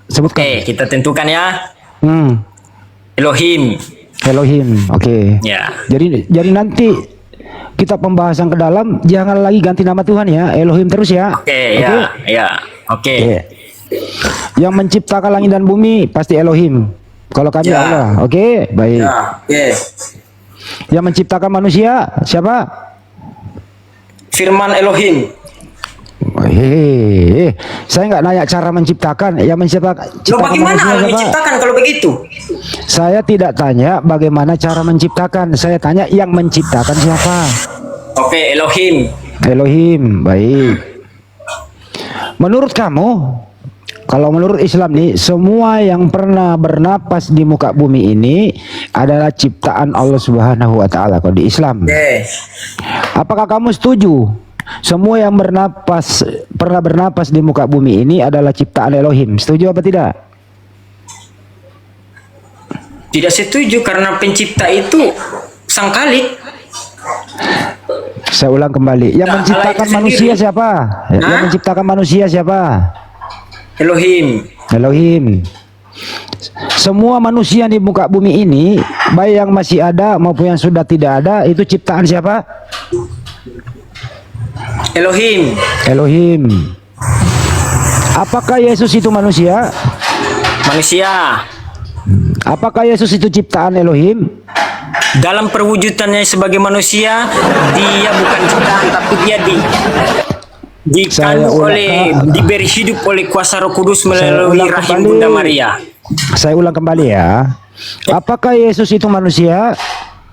Speaker 6: Sebutkan.
Speaker 2: Oke, kita tentukan ya. Elohim.
Speaker 6: Elohim. Oke.
Speaker 2: Ya.
Speaker 6: Jadi nanti kita pembahasan ke dalam jangan lagi ganti nama Tuhan ya. Elohim terus ya.
Speaker 2: Oke, ya. Oke.
Speaker 6: Oke. Yang menciptakan langit dan bumi pasti Elohim. Kalau kami
Speaker 2: Ya.
Speaker 6: Allah. Oke, baik.
Speaker 2: Oke.
Speaker 6: Yang menciptakan manusia siapa?
Speaker 2: Firman Elohim.
Speaker 6: Saya nggak nanya cara menciptakan. Yang menciptakan
Speaker 2: Loh, bagaimana
Speaker 6: manusia
Speaker 2: Allah
Speaker 6: siapa?
Speaker 2: menciptakan kalau begitu?
Speaker 6: Saya tidak tanya bagaimana cara menciptakan. Saya tanya yang menciptakan siapa?
Speaker 2: Oke, Elohim.
Speaker 6: Elohim, baik. Menurut kamu, kalau menurut Islam nih, semua yang pernah bernapas di muka bumi ini adalah ciptaan Allah Subhanahu wa taala kalau di Islam.
Speaker 2: Oke.
Speaker 6: Apakah kamu setuju? Semua yang pernah bernapas di muka bumi ini adalah ciptaan Elohim. Setuju apa tidak?
Speaker 2: Tidak setuju karena pencipta itu sang Khalik.
Speaker 6: Saya ulang kembali. Yang
Speaker 2: Nah,
Speaker 6: menciptakan
Speaker 2: Allah itu
Speaker 6: manusia
Speaker 2: sendiri.
Speaker 6: siapa? Yang
Speaker 2: Hah?
Speaker 6: menciptakan manusia siapa?
Speaker 2: Elohim.
Speaker 6: Elohim. Semua manusia di muka bumi ini, baik yang masih ada maupun yang sudah tidak ada, itu ciptaan siapa?
Speaker 2: Elohim.
Speaker 6: Elohim. Apakah Yesus itu manusia?
Speaker 2: Manusia.
Speaker 6: Apakah Yesus itu ciptaan Elohim?
Speaker 2: Dalam perwujudannya sebagai manusia, dia bukan ciptaan, tapi dia
Speaker 6: Saya
Speaker 2: dikandung
Speaker 6: ulang,
Speaker 2: oleh,
Speaker 6: Kak.
Speaker 2: diberi hidup oleh kuasa Roh Kudus
Speaker 6: Saya
Speaker 2: melalui
Speaker 6: ulang
Speaker 2: rahim
Speaker 6: kembali.
Speaker 2: Bunda Maria.
Speaker 6: Saya ulang kembali ya. Apakah Yesus itu manusia?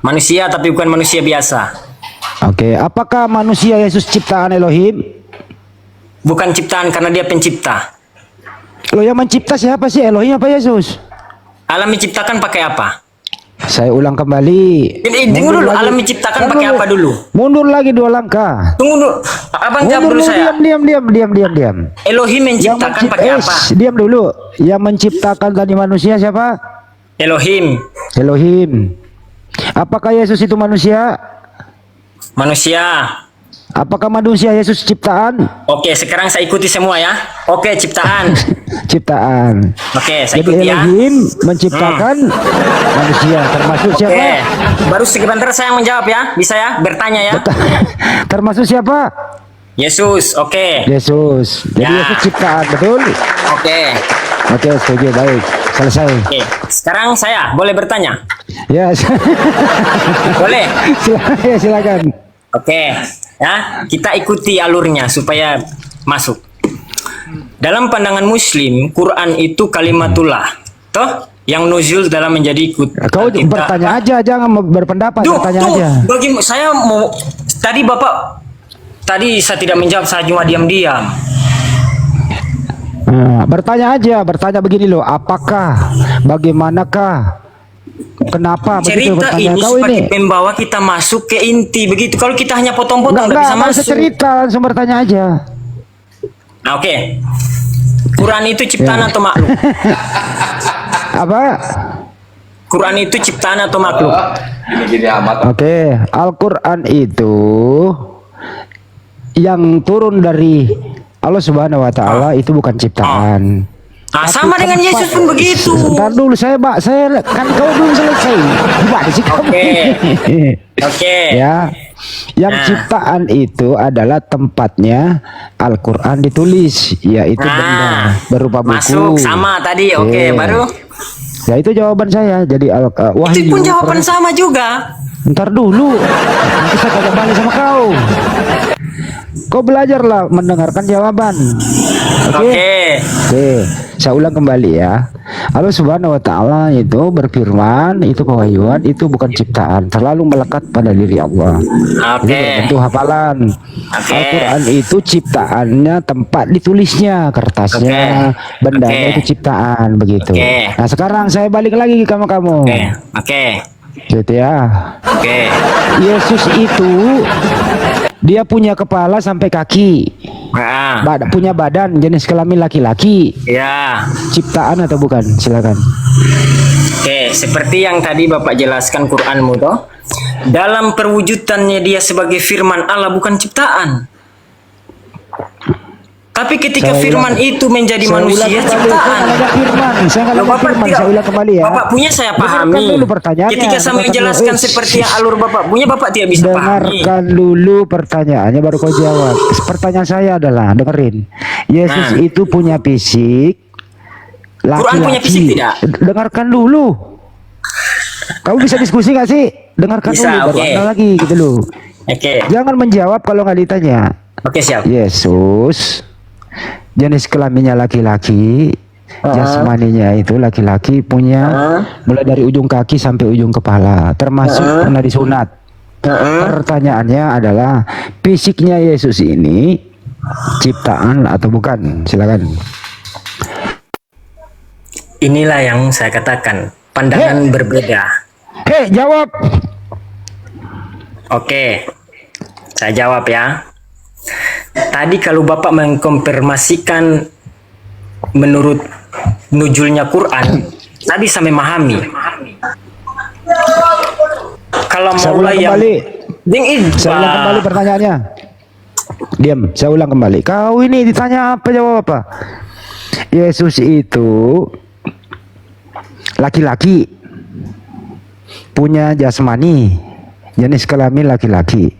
Speaker 2: Manusia tapi bukan manusia biasa.
Speaker 6: Oke. Apakah manusia Yesus ciptaan Elohim?
Speaker 2: Bukan ciptaan karena dia pencipta.
Speaker 6: Lo yang mencipta siapa sih? Elohim apa Yesus?
Speaker 2: Alam menciptakan pakai apa?
Speaker 6: Saya ulang kembali.
Speaker 2: Tunggu
Speaker 6: Mundur
Speaker 2: dulu,
Speaker 6: lagi.
Speaker 2: alam menciptakan
Speaker 6: Kan
Speaker 2: pakai apa dulu?
Speaker 6: Mundur lagi 2 langkah.
Speaker 2: Tunggu dulu, abang jawab
Speaker 6: Mundur
Speaker 2: dulu
Speaker 6: dulu,
Speaker 2: saya.
Speaker 6: diam.
Speaker 2: Elohim menciptakan pakai apa?
Speaker 6: Diam dulu. Yang menciptakan tadi manusia siapa?
Speaker 2: Elohim,
Speaker 6: Elohim. Apakah Yesus itu manusia?
Speaker 2: manusia.
Speaker 6: Apakah manusia Yesus ciptaan?
Speaker 2: Oke, sekarang saya ikuti semua ya. Oke, ciptaan.
Speaker 6: Ciptaan.
Speaker 2: Oke, saya
Speaker 6: Jadi
Speaker 2: ikuti ya.
Speaker 6: Elohim menciptakan manusia, termasuk
Speaker 2: Oke,
Speaker 6: siapa?
Speaker 2: baru sebentar saya yang menjawab ya. Bisa ya, bertanya ya.
Speaker 6: Termasuk siapa?
Speaker 2: Yesus, oke.
Speaker 6: Yesus. Jadi
Speaker 2: Ya.
Speaker 6: Yesus ciptaan, betul?
Speaker 2: Oke.
Speaker 6: Oke, setuju. Baik. Selesai.
Speaker 2: Oke, sekarang saya boleh bertanya?
Speaker 6: Ya.
Speaker 2: Boleh?
Speaker 6: Silakan.
Speaker 2: Oke, ya kita ikuti alurnya supaya masuk. Dalam pandangan Muslim, Quran itu kalimatullah, toh yang nuzul dalam menjadi ikut.
Speaker 6: Kau bertanya aja, jangan berpendapat,
Speaker 2: Duh,
Speaker 6: bertanya
Speaker 2: tuh,
Speaker 6: aja.
Speaker 2: bagi saya mau tadi Bapak tadi saya tidak menjawab, saya cuma diam-diam.
Speaker 6: Nah, bertanya aja, bertanya begini loh, apakah, bagaimanakah, kenapa begitu
Speaker 2: Cerita
Speaker 6: bertanya
Speaker 2: ini
Speaker 6: kau
Speaker 2: sebagai
Speaker 6: ini?
Speaker 2: pembawa kita masuk ke inti begitu. Kalau kita hanya potong-potong nggak bisa
Speaker 6: Nggak usah
Speaker 2: masuk.
Speaker 6: cerita, langsung bertanya aja.
Speaker 2: Nah, oke. Quran itu ciptaan
Speaker 6: Ya.
Speaker 2: atau makhluk?
Speaker 6: Apa?
Speaker 2: Quran itu ciptaan atau makhluk?
Speaker 6: Oke, Al-Quran itu yang turun dari Allah Subhanahu Wa Taala itu bukan ciptaan.
Speaker 2: Nah, sama dengan Yesus pun begitu.
Speaker 6: Sebentar dulu saya kan kau belum selesai. Gimana sih kamu?
Speaker 2: Oke. Oke.
Speaker 6: Ya. Yang
Speaker 2: Nah.
Speaker 6: ciptaan itu adalah tempatnya Al-Quran ditulis, yaitu benda berupa buku.
Speaker 2: Masuk sama tadi. Oke, baru
Speaker 6: Ya itu jawaban saya. Jadi
Speaker 2: itu
Speaker 6: wahyu.
Speaker 2: pun jawaban sama juga.
Speaker 6: Ntar dulu. Nanti saya kagak balik sama kau. Kau belajarlah mendengarkan jawaban.
Speaker 2: Oke.
Speaker 6: Oke, saya ulang kembali ya. Allah Subhanahu Wa Taala itu berfirman, itu pewahyuan, itu bukan ciptaan, terlalu melekat pada diri Allah.
Speaker 2: Oke.
Speaker 6: Itu hafalan.
Speaker 2: Oke.
Speaker 6: Al-Quran itu ciptaannya, tempat ditulisnya, kertasnya,
Speaker 2: Oke.
Speaker 6: bendanya
Speaker 2: Oke.
Speaker 6: itu ciptaan begitu.
Speaker 2: Oke.
Speaker 6: Nah sekarang saya balik lagi ke kamu.
Speaker 2: Oke. Oke.
Speaker 6: Gitu ya.
Speaker 2: Oke.
Speaker 6: Yesus itu dia punya kepala sampai kaki.
Speaker 2: Nah,
Speaker 6: Punya badan jenis kelamin laki-laki.
Speaker 2: ya.
Speaker 6: Ciptaan atau bukan? Silakan.
Speaker 2: Oke, seperti yang tadi Bapak jelaskan Quranmu toh. Dalam perwujudannya dia sebagai firman Allah bukan ciptaan. Tapi ketika
Speaker 6: Saya
Speaker 2: firman
Speaker 6: ulang.
Speaker 2: itu menjadi
Speaker 6: Saya
Speaker 2: manusia
Speaker 6: ulang kembali.
Speaker 2: ciptaan.
Speaker 6: Saya nggak ada firman. Saya nggak
Speaker 2: Loh,
Speaker 6: ada
Speaker 2: Bapak
Speaker 6: firman.
Speaker 2: tidak-
Speaker 6: Saya ulang kembali ya.
Speaker 2: Bapak punya saya
Speaker 6: Dengarkan
Speaker 2: pahami.
Speaker 6: dulu pertanyaannya.
Speaker 2: Ketika saya
Speaker 6: Dengarkan
Speaker 2: menjelaskan
Speaker 6: dulu.
Speaker 2: seperti alur Bapak punya, Bapak tidak bisa pahami.
Speaker 6: Dengarkan dulu pertanyaannya baru kau jawab. Pertanyaan saya adalah, dengerin. Yesus
Speaker 2: Nah.
Speaker 6: itu punya fisik laki-laki.
Speaker 2: Quran punya fisik tidak?
Speaker 6: Dengarkan dulu. Kamu bisa diskusi gak sih? Dengarkan
Speaker 2: Bisa,
Speaker 6: dulu baru
Speaker 2: oke.
Speaker 6: Anda lagi gitu loh.
Speaker 2: Oke.
Speaker 6: Jangan menjawab kalau nggak ditanya.
Speaker 2: Oke, siap.
Speaker 6: Yesus jenis kelaminnya laki-laki, jasmaninya itu laki-laki, punya mulai dari ujung kaki sampai ujung kepala, termasuk pernah disunat. Pertanyaannya adalah fisiknya Yesus ini ciptaan atau bukan? Silakan.
Speaker 2: Inilah yang saya katakan, pandangan berbeda.
Speaker 6: Hei, jawab.
Speaker 2: Oke. Saya jawab ya. Tadi kalau Bapak mengkonfirmasikan menurut nuzulnya Quran, tadi saya memahami. Kalau
Speaker 6: Saya
Speaker 2: mulai
Speaker 6: ulang
Speaker 2: yang
Speaker 6: kembali. Saya ulang kembali pertanyaannya. Diam, saya ulang kembali. Kau ini ditanya apa, jawab apa? Yesus itu laki-laki, punya jasmani, jenis kelamin laki-laki,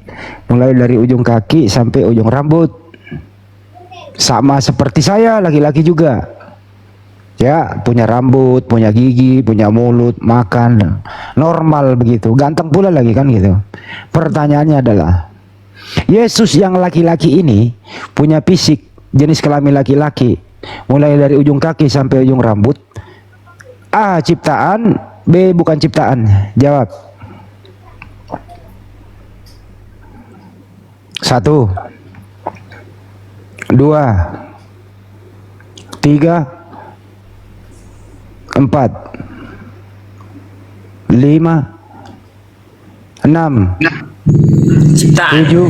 Speaker 6: mulai dari ujung kaki sampai ujung rambut. Sama seperti saya, laki-laki juga. Ya, punya rambut, punya gigi, punya mulut, makan, normal begitu. Ganteng pula lagi kan gitu. Pertanyaannya adalah, Yesus yang laki-laki ini punya fisik jenis kelamin laki-laki, mulai dari ujung kaki sampai ujung rambut. A, ciptaan, B, bukan ciptaan. Jawab. 1, 2, 3, 4, 5, 6,
Speaker 2: Ciptaan.
Speaker 6: 7.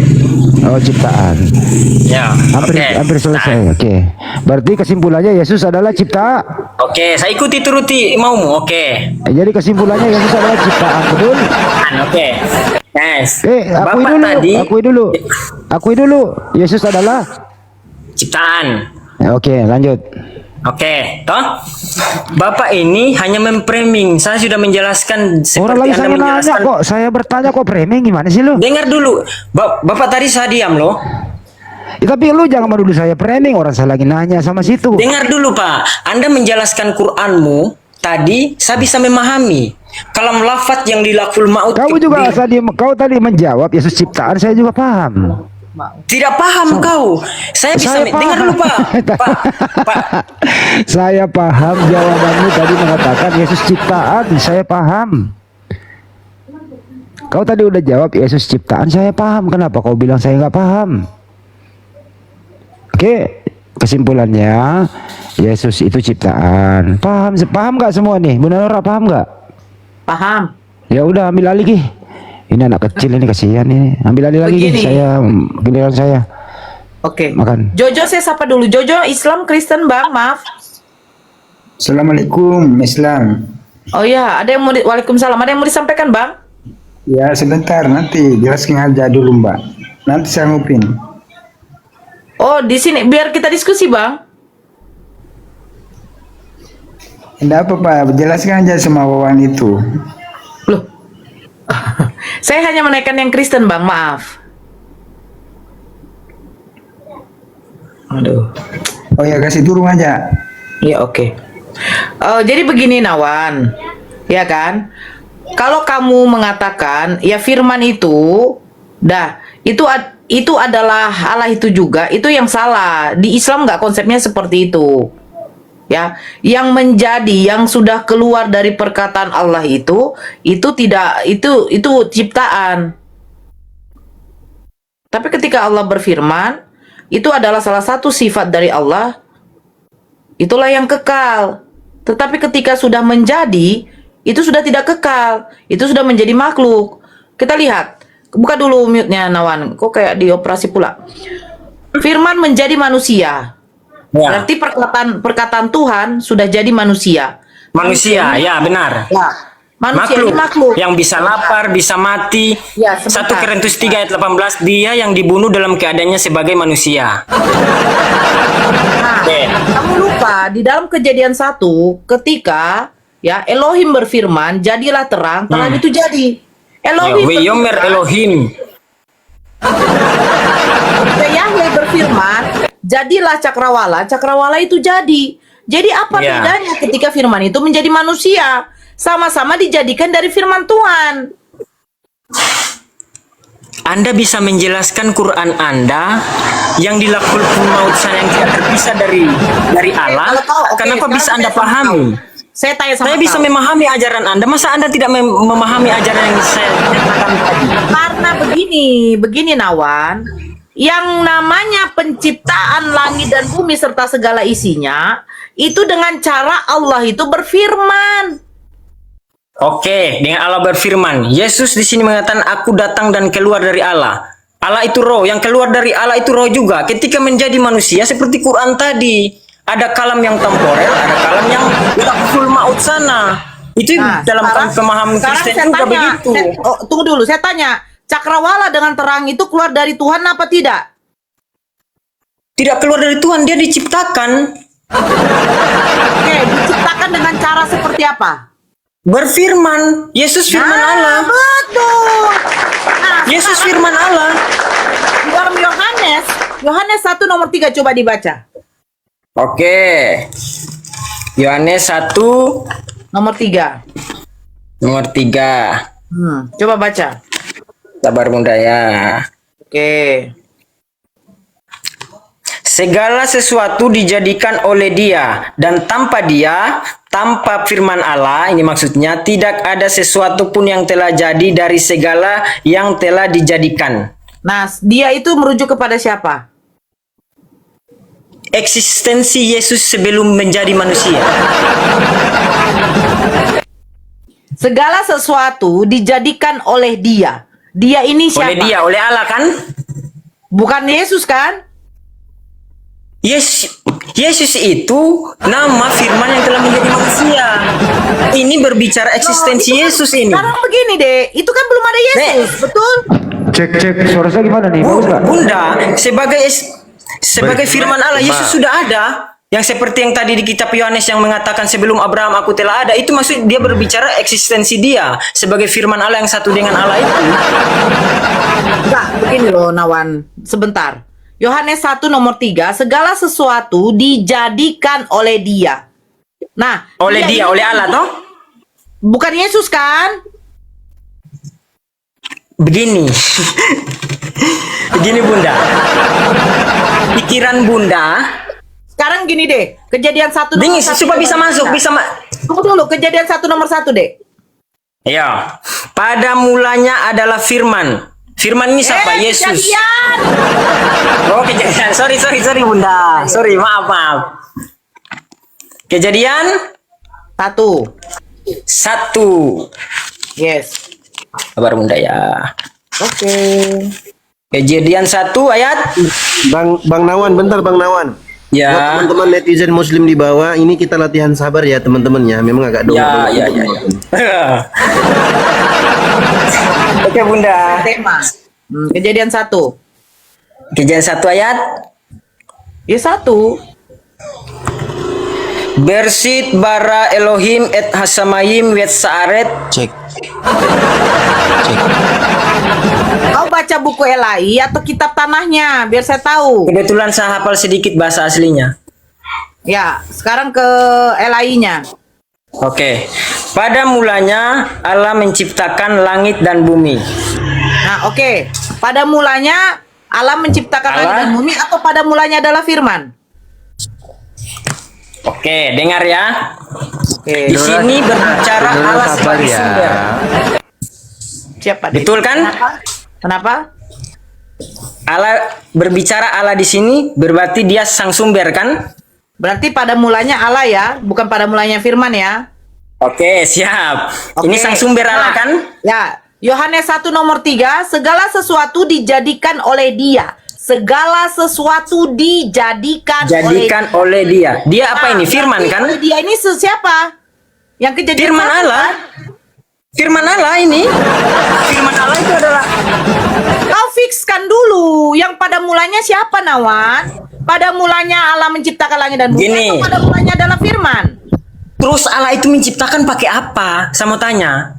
Speaker 6: Oh, ciptaan.
Speaker 2: Ya.
Speaker 6: Hampir selesai. Oke. Berarti kesimpulannya Yesus adalah cipta.
Speaker 2: Oke, saya ikuti turuti maumu. Oke.
Speaker 6: Jadi kesimpulannya Yesus adalah ciptaan, betul?
Speaker 2: Oke. Yes.
Speaker 6: Akui dulu. Yesus adalah
Speaker 2: Ciptaan.
Speaker 6: Oke, lanjut.
Speaker 2: Oke, toh Bapak ini hanya memframing. Saya sudah menjelaskan
Speaker 6: Orang
Speaker 2: seperti
Speaker 6: lagi
Speaker 2: Anda
Speaker 6: saya nanya
Speaker 2: menjelaskan.
Speaker 6: kok, saya bertanya kok framing, gimana sih lu?
Speaker 2: Dengar dulu, Bapak tadi saya diam loh.
Speaker 6: Ya, tapi lu jangan dulu saya framing, orang saya lagi nanya sama situ.
Speaker 2: Dengar dulu Pak, Anda menjelaskan Quranmu tadi, saya bisa memahami. Kalau lafaz yang di lafzul ma'ud,
Speaker 6: Kau tadi menjawab Yesus ciptaan, saya juga paham.
Speaker 2: tidak paham kau. Saya bisa dengar dulu Pak. Pak.
Speaker 6: Saya paham jawabanmu tadi mengatakan Yesus ciptaan, saya paham. Kau tadi udah jawab Yesus ciptaan, saya paham. Kenapa kau bilang saya nggak paham? Oke, kesimpulannya Yesus itu ciptaan. Paham nggak semua nih? Bunda Nora paham nggak?
Speaker 1: Paham.
Speaker 6: Ya udah, ambil alih Ki. Ini anak kecil ini, kasihan ini. Ambil alih lagi Ki.
Speaker 1: Begini.
Speaker 6: Giliran saya.
Speaker 1: Oke.
Speaker 6: Makan.
Speaker 1: Jojo saya sapa dulu. Jojo Islam Kristen Bang, maaf.
Speaker 7: Assalamualaikum, Islam.
Speaker 1: Oh ya, ada yang mau Waalaikumsalam. Ada yang mau disampaikan Bang?
Speaker 7: Ya sebentar, nanti jelaskan aja dulu Mbak. Nanti saya ngupin.
Speaker 1: Oh, di sini biar kita diskusi Bang.
Speaker 7: Tidak apa Pak, jelaskan aja sama Wawan itu.
Speaker 1: Loh. Saya hanya menaikkan yang Kristen Bang, maaf. Aduh.
Speaker 7: Oh ya, kasih turun aja.
Speaker 1: Ya oke. Jadi begini Nawan, ya kan? Kalau kamu mengatakan ya firman itu, itu adalah Allah itu juga, itu yang salah. Di Islam nggak konsepnya seperti itu. Ya, yang menjadi, yang sudah keluar dari perkataan Allah itu tidak, itu ciptaan. Tapi ketika Allah berfirman, itu adalah salah satu sifat dari Allah, itulah yang kekal. Tetapi ketika sudah menjadi, itu sudah tidak kekal, itu sudah menjadi makhluk. Kita lihat, buka dulu mute-nya Nawan, kok kayak dioperasi pula. Firman menjadi manusia.
Speaker 2: Ya.
Speaker 1: Berarti perkataan Tuhan sudah jadi manusia.
Speaker 2: Manusia, ya benar.
Speaker 1: Ya. Manusia ini makhluk
Speaker 2: yang bisa lapar, bisa mati.
Speaker 1: Ya,
Speaker 2: 1
Speaker 1: sebentar.
Speaker 2: Korintus 3 ayat 18, dia yang dibunuh dalam keadaannya sebagai manusia.
Speaker 1: Nah,
Speaker 2: Oke.
Speaker 1: kamu lupa di dalam Kejadian 1 ketika ya Elohim berfirman, jadilah terang, terang itu jadi. Elohim
Speaker 2: Yomer Elohim.
Speaker 1: ketika Yahweh berfirman, jadilah cakrawala, cakrawala itu jadi. Jadi apa
Speaker 2: Ya.
Speaker 1: bedanya ketika firman itu menjadi manusia? Sama-sama dijadikan dari firman Tuhan.
Speaker 2: Anda bisa menjelaskan Quran Anda yang dilakul maut yang tidak terpisah dari Allah.
Speaker 1: Oke,
Speaker 2: Kenapa
Speaker 1: sekarang
Speaker 2: bisa Anda
Speaker 1: saya sama
Speaker 2: pahami?
Speaker 1: Saya tanya sama
Speaker 2: Saya bisa
Speaker 1: kau.
Speaker 2: memahami ajaran Anda. Masa Anda tidak memahami ajaran yang saya katakan tadi?
Speaker 1: Karena begini Nawan, yang namanya penciptaan langit dan bumi serta segala isinya, itu dengan cara Allah itu berfirman.
Speaker 2: Oke, dengan Allah berfirman. Yesus di sini mengatakan, aku datang dan keluar dari Allah. Allah itu roh, yang keluar dari Allah itu roh juga. Ketika menjadi manusia seperti Quran tadi, ada kalam yang temporer, ada kalam yang full maut sana. Itu
Speaker 1: Nah,
Speaker 2: dalam pemahaman
Speaker 1: sekarang
Speaker 2: Kristen
Speaker 1: saya
Speaker 2: juga
Speaker 1: tanya,
Speaker 2: begitu.
Speaker 1: tunggu dulu, saya tanya, cakrawala dengan terang itu keluar dari Tuhan apa tidak?
Speaker 2: Tidak keluar dari Tuhan, dia diciptakan.
Speaker 1: Oke, diciptakan dengan cara seperti apa?
Speaker 2: Berfirman, Yesus firman Allah.
Speaker 1: Betul. Nah,
Speaker 2: Yesus
Speaker 1: sekarang
Speaker 2: firman Allah.
Speaker 1: di dalam Yohanes 1 nomor 3 coba dibaca.
Speaker 2: Oke. Yohanes 1
Speaker 1: Nomor 3.
Speaker 2: nomor 3.
Speaker 1: Coba baca.
Speaker 2: Sabar Bunda ya.
Speaker 1: Oke.
Speaker 2: Segala sesuatu dijadikan oleh Dia, dan tanpa Dia, tanpa firman Allah, ini maksudnya tidak ada sesuatu pun yang telah jadi dari segala yang telah dijadikan.
Speaker 1: Nah, dia itu merujuk kepada siapa?
Speaker 2: Eksistensi Yesus sebelum menjadi manusia.
Speaker 1: Segala sesuatu dijadikan oleh dia. Dia ini siapa?
Speaker 2: Oleh Dia, oleh Allah kan?
Speaker 1: Bukan Yesus kan?
Speaker 2: Yesus itu nama firman yang telah menjadi manusia. Ini berbicara eksistensi Yesus ini.
Speaker 1: Sekarang begini deh, itu kan belum ada Yesus, betul?
Speaker 6: Cek suara saya gimana nih? Bagus nggak?
Speaker 2: Bunda, sebagai firman Allah, Yesus sudah ada. Yang seperti yang tadi di kitab Yohanes yang mengatakan sebelum Abraham aku telah ada, itu maksud dia berbicara eksistensi dia sebagai firman Allah yang satu dengan Allah itu.
Speaker 1: Enggak, begini loh Nawan, sebentar. Yohanes 1 nomor 3, segala sesuatu dijadikan oleh dia. Nah,
Speaker 2: Oleh dia, oleh Allah toh?
Speaker 1: Bukan Yesus kan?
Speaker 2: Begini. Begini Bunda. Pikiran Bunda.
Speaker 1: Sekarang gini deh, kejadian 1 nomor
Speaker 2: Dingin,
Speaker 1: 1.
Speaker 2: supaya bisa masuk,
Speaker 1: Tunggu dulu, kejadian 1 nomor 1 deh.
Speaker 2: Ya. Pada mulanya adalah firman. Firman ini siapa? Yesus.
Speaker 1: Kejadian.
Speaker 2: Oh, kejadian. Sorry Bunda. Sorry, maaf. Kejadian
Speaker 1: 1.
Speaker 2: 1.
Speaker 1: Yes.
Speaker 2: Kabar Bunda ya.
Speaker 1: Oke.
Speaker 2: Kejadian 1 ayat.
Speaker 8: Bang Nawan, bentar Bang Nawan. Buat
Speaker 2: Ya.
Speaker 8: teman-teman netizen muslim di bawah, ini kita latihan sabar ya teman-teman ya. Memang agak doa.
Speaker 2: Ya. Oke Bunda.
Speaker 1: Tema. Kejadian 1.
Speaker 2: Kejadian 1 ayat.
Speaker 1: Ya 1.
Speaker 2: Bersit bara Elohim et hasamayim wet saaret.
Speaker 8: Cek.
Speaker 1: Kau baca buku Elai atau kitab tanahnya biar saya tahu.
Speaker 2: Kebetulan saya hafal sedikit bahasa aslinya.
Speaker 1: Ya, sekarang ke Elai-nya.
Speaker 2: Oke. Pada mulanya Allah menciptakan langit dan bumi.
Speaker 1: Nah, oke. Pada mulanya Allah menciptakan langit
Speaker 2: Allah.
Speaker 1: dan bumi atau pada mulanya adalah firman?
Speaker 2: Oke, dengar ya.
Speaker 1: Oke.
Speaker 2: Di sini berbicara
Speaker 8: Saudara
Speaker 2: Allah
Speaker 8: sabar
Speaker 2: sebagai
Speaker 8: ya.
Speaker 2: sumber.
Speaker 1: Siapa?
Speaker 2: Betul kan?
Speaker 1: Kenapa?
Speaker 2: Allah berbicara Allah di sini berarti dia sang sumber kan?
Speaker 1: Berarti pada mulanya Allah ya, bukan pada mulanya firman ya.
Speaker 2: Oke, siap.
Speaker 1: Oke.
Speaker 2: Ini sang sumber Allah
Speaker 1: Nah,
Speaker 2: kan?
Speaker 1: Ya, Yohanes 1 nomor 3, segala sesuatu dijadikan oleh dia. Segala sesuatu dijadikan
Speaker 2: Jadikan oleh dia. Dia apa ini? Firman
Speaker 1: berarti
Speaker 2: kan?
Speaker 1: oleh dia ini siapa? Yang kejadian
Speaker 2: Firman
Speaker 1: 1
Speaker 2: Allah.
Speaker 1: kan?
Speaker 2: Firman Allah ini. Firman Allah itu adalah
Speaker 1: Kau fikskan dulu. Yang pada mulanya siapa Nawan? Pada mulanya Allah menciptakan langit dan bumi
Speaker 2: Gini.
Speaker 1: atau pada mulanya adalah firman?
Speaker 2: terus Allah itu menciptakan pakai apa? Saya mau tanya.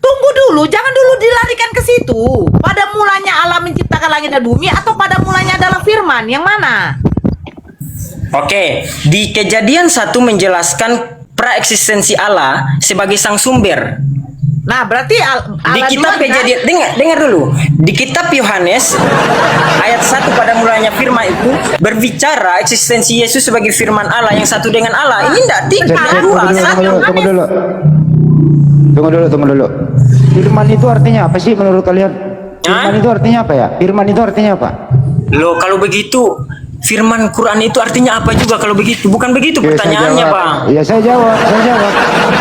Speaker 1: Tunggu dulu, jangan dulu dilarikan ke situ. Pada mulanya Allah menciptakan langit dan bumi atau pada mulanya adalah firman? Yang mana?
Speaker 2: Oke, di Kejadian 1 menjelaskan praeksistensi Allah sebagai sang sumber.
Speaker 1: Nah, berarti
Speaker 2: Di
Speaker 1: Allah
Speaker 2: kitab
Speaker 1: duluan, kan?
Speaker 2: Kejadian, dengar dulu. Di kitab Yohanes ayat 1 pada mulanya firman itu berbicara eksistensi Yesus sebagai firman Allah yang satu dengan Allah. Ini enggak tiga, dua, satu.
Speaker 6: Tunggu dulu. Firman itu artinya apa sih menurut kalian? Firman
Speaker 2: Hah?
Speaker 6: itu artinya apa ya? Firman itu artinya apa?
Speaker 2: Loh, kalau begitu firman Quran itu artinya apa juga kalau begitu? Bukan begitu
Speaker 6: Oke,
Speaker 2: pertanyaannya,
Speaker 6: saya jawab.
Speaker 2: Bang.
Speaker 6: Iya, saya jawab.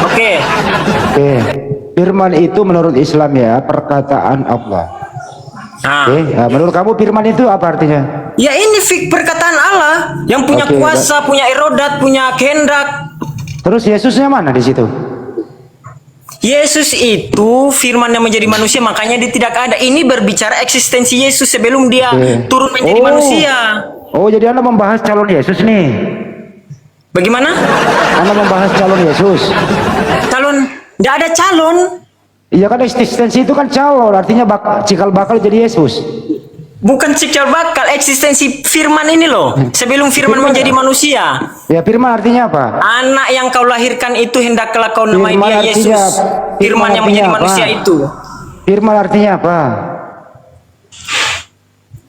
Speaker 2: Oke.
Speaker 6: Oke. Firman itu menurut Islam ya, perkataan Allah.
Speaker 2: Nah,
Speaker 6: Oke, nah, menurut kamu firman itu apa artinya?
Speaker 2: ya ini perkataan Allah yang punya
Speaker 6: Oke,
Speaker 2: kuasa, punya erodat, punya kehendak.
Speaker 6: Terus Yesusnya mana di situ?
Speaker 2: Yesus itu firman yang menjadi manusia, makanya dia tidak ada. Ini berbicara eksistensi Yesus sebelum dia turun menjadi manusia.
Speaker 6: Oh, jadi Anda membahas calon Yesus nih.
Speaker 2: Bagaimana?
Speaker 6: Anda membahas calon Yesus.
Speaker 2: Calon? Tidak ada calon.
Speaker 6: Iya kan, eksistensi itu kan calon, artinya cikal bakal jadi Yesus.
Speaker 2: Bukan cikal bakal, eksistensi firman ini loh. Sebelum firman menjadi manusia.
Speaker 6: Ya, firman artinya apa?
Speaker 2: Anak yang kau lahirkan itu hendaklah kau namai
Speaker 6: Firman
Speaker 2: dia
Speaker 6: artinya
Speaker 2: Yesus.
Speaker 6: apa?
Speaker 2: Firman yang menjadi
Speaker 6: artinya apa?
Speaker 2: manusia itu.
Speaker 6: Firman artinya apa?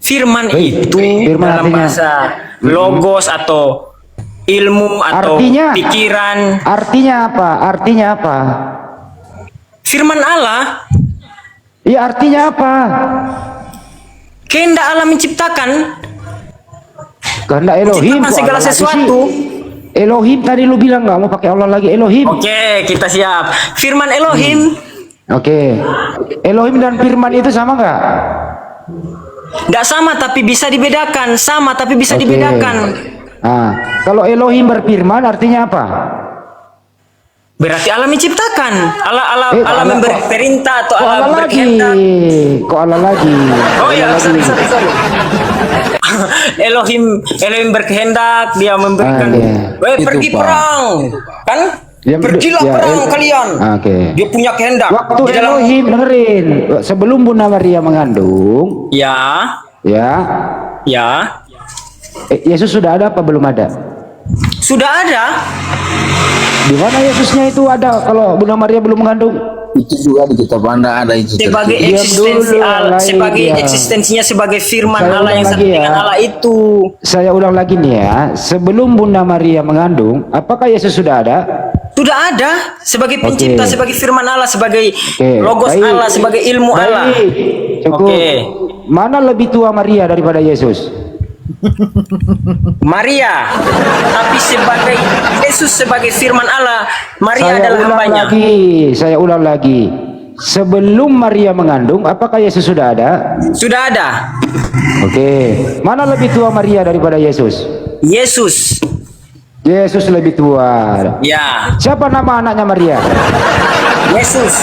Speaker 2: Firman itu
Speaker 6: firman
Speaker 2: dalam
Speaker 6: artinya-
Speaker 2: bahasa logos atau ilmu atau
Speaker 6: Artinya-
Speaker 2: pikiran.
Speaker 6: Artinya apa? Artinya apa?
Speaker 2: Firman Allah,
Speaker 6: Iya, artinya apa?
Speaker 2: kehendak Allah menciptakan
Speaker 6: Kehendak Elohim.
Speaker 2: menciptakan
Speaker 6: kok
Speaker 2: segala
Speaker 6: Allah lagi
Speaker 2: sesuatu.
Speaker 6: sih? Elohim tadi lu bilang nggak mau pakai Allah lagi, Elohim.
Speaker 2: Oke, kita siap. Firman Elohim
Speaker 6: Oke. Elohim dan firman itu sama nggak?
Speaker 2: tidak sama tapi bisa dibedakan. Sama tapi bisa
Speaker 6: Oke.
Speaker 2: dibedakan.
Speaker 6: Nah, kalau Elohim berfirman artinya apa?
Speaker 2: Berarti Allah menciptakan. Allah
Speaker 6: Allah
Speaker 2: memberi
Speaker 6: kok-
Speaker 2: perintah atau
Speaker 6: Kok
Speaker 2: Allah
Speaker 6: Allah lagi?
Speaker 2: berkehendak.
Speaker 6: Kok Allah lagi?
Speaker 2: Oh ya,
Speaker 6: Allah
Speaker 2: sorry,
Speaker 6: lagi.
Speaker 2: sorry. Elohim berkehendak, dia memberikan,
Speaker 6: iya.
Speaker 2: "Weh, pergi perang." Kan?
Speaker 6: Ya,
Speaker 2: Pergilah
Speaker 6: ya,
Speaker 2: perang kalian.
Speaker 6: Oke.
Speaker 2: Dia punya kehendak.
Speaker 6: Waktu
Speaker 2: Di dalam-
Speaker 6: Elohim, dengerin, sebelum Bunda Maria mengandung,
Speaker 2: Ya,
Speaker 6: ya,
Speaker 2: ya.
Speaker 6: Yesus sudah ada apa belum ada?
Speaker 2: Sudah ada.
Speaker 6: Di mana Yesusnya itu ada kalau Bunda Maria belum mengandung?
Speaker 9: Itu juga di kitab Anda ada itu.
Speaker 2: Sebagai
Speaker 6: Diam
Speaker 2: eksistensi
Speaker 6: dulu,
Speaker 2: Allah,
Speaker 6: lain
Speaker 2: sebagai
Speaker 6: dia.
Speaker 2: eksistensinya sebagai firman
Speaker 6: Saya
Speaker 2: Allah yang
Speaker 6: ulang
Speaker 2: satu
Speaker 6: lagi
Speaker 2: dengan
Speaker 6: ya.
Speaker 2: Allah itu.
Speaker 6: Saya ulang lagi nih ya, sebelum Bunda Maria mengandung, apakah Yesus sudah ada?
Speaker 2: Sudah ada sebagai pencipta,
Speaker 6: Oke.
Speaker 2: sebagai firman Allah, sebagai
Speaker 6: Oke,
Speaker 2: logos
Speaker 6: baik.
Speaker 2: Allah, sebagai ilmu Allah.
Speaker 6: Baik, cukup.
Speaker 2: Oke.
Speaker 6: Mana lebih tua Maria daripada Yesus?
Speaker 2: Maria, tapi sebagai Yesus sebagai firman Allah, Maria adalah hambanya.
Speaker 6: Saya ulang lagi. Sebelum Maria mengandung, apakah Yesus sudah ada?
Speaker 2: Sudah ada.
Speaker 6: Oke. Mana lebih tua Maria daripada Yesus?
Speaker 2: Yesus.
Speaker 6: Yesus lebih tua.
Speaker 2: Ya,
Speaker 6: Siapa nama anaknya Maria?
Speaker 2: Yesus.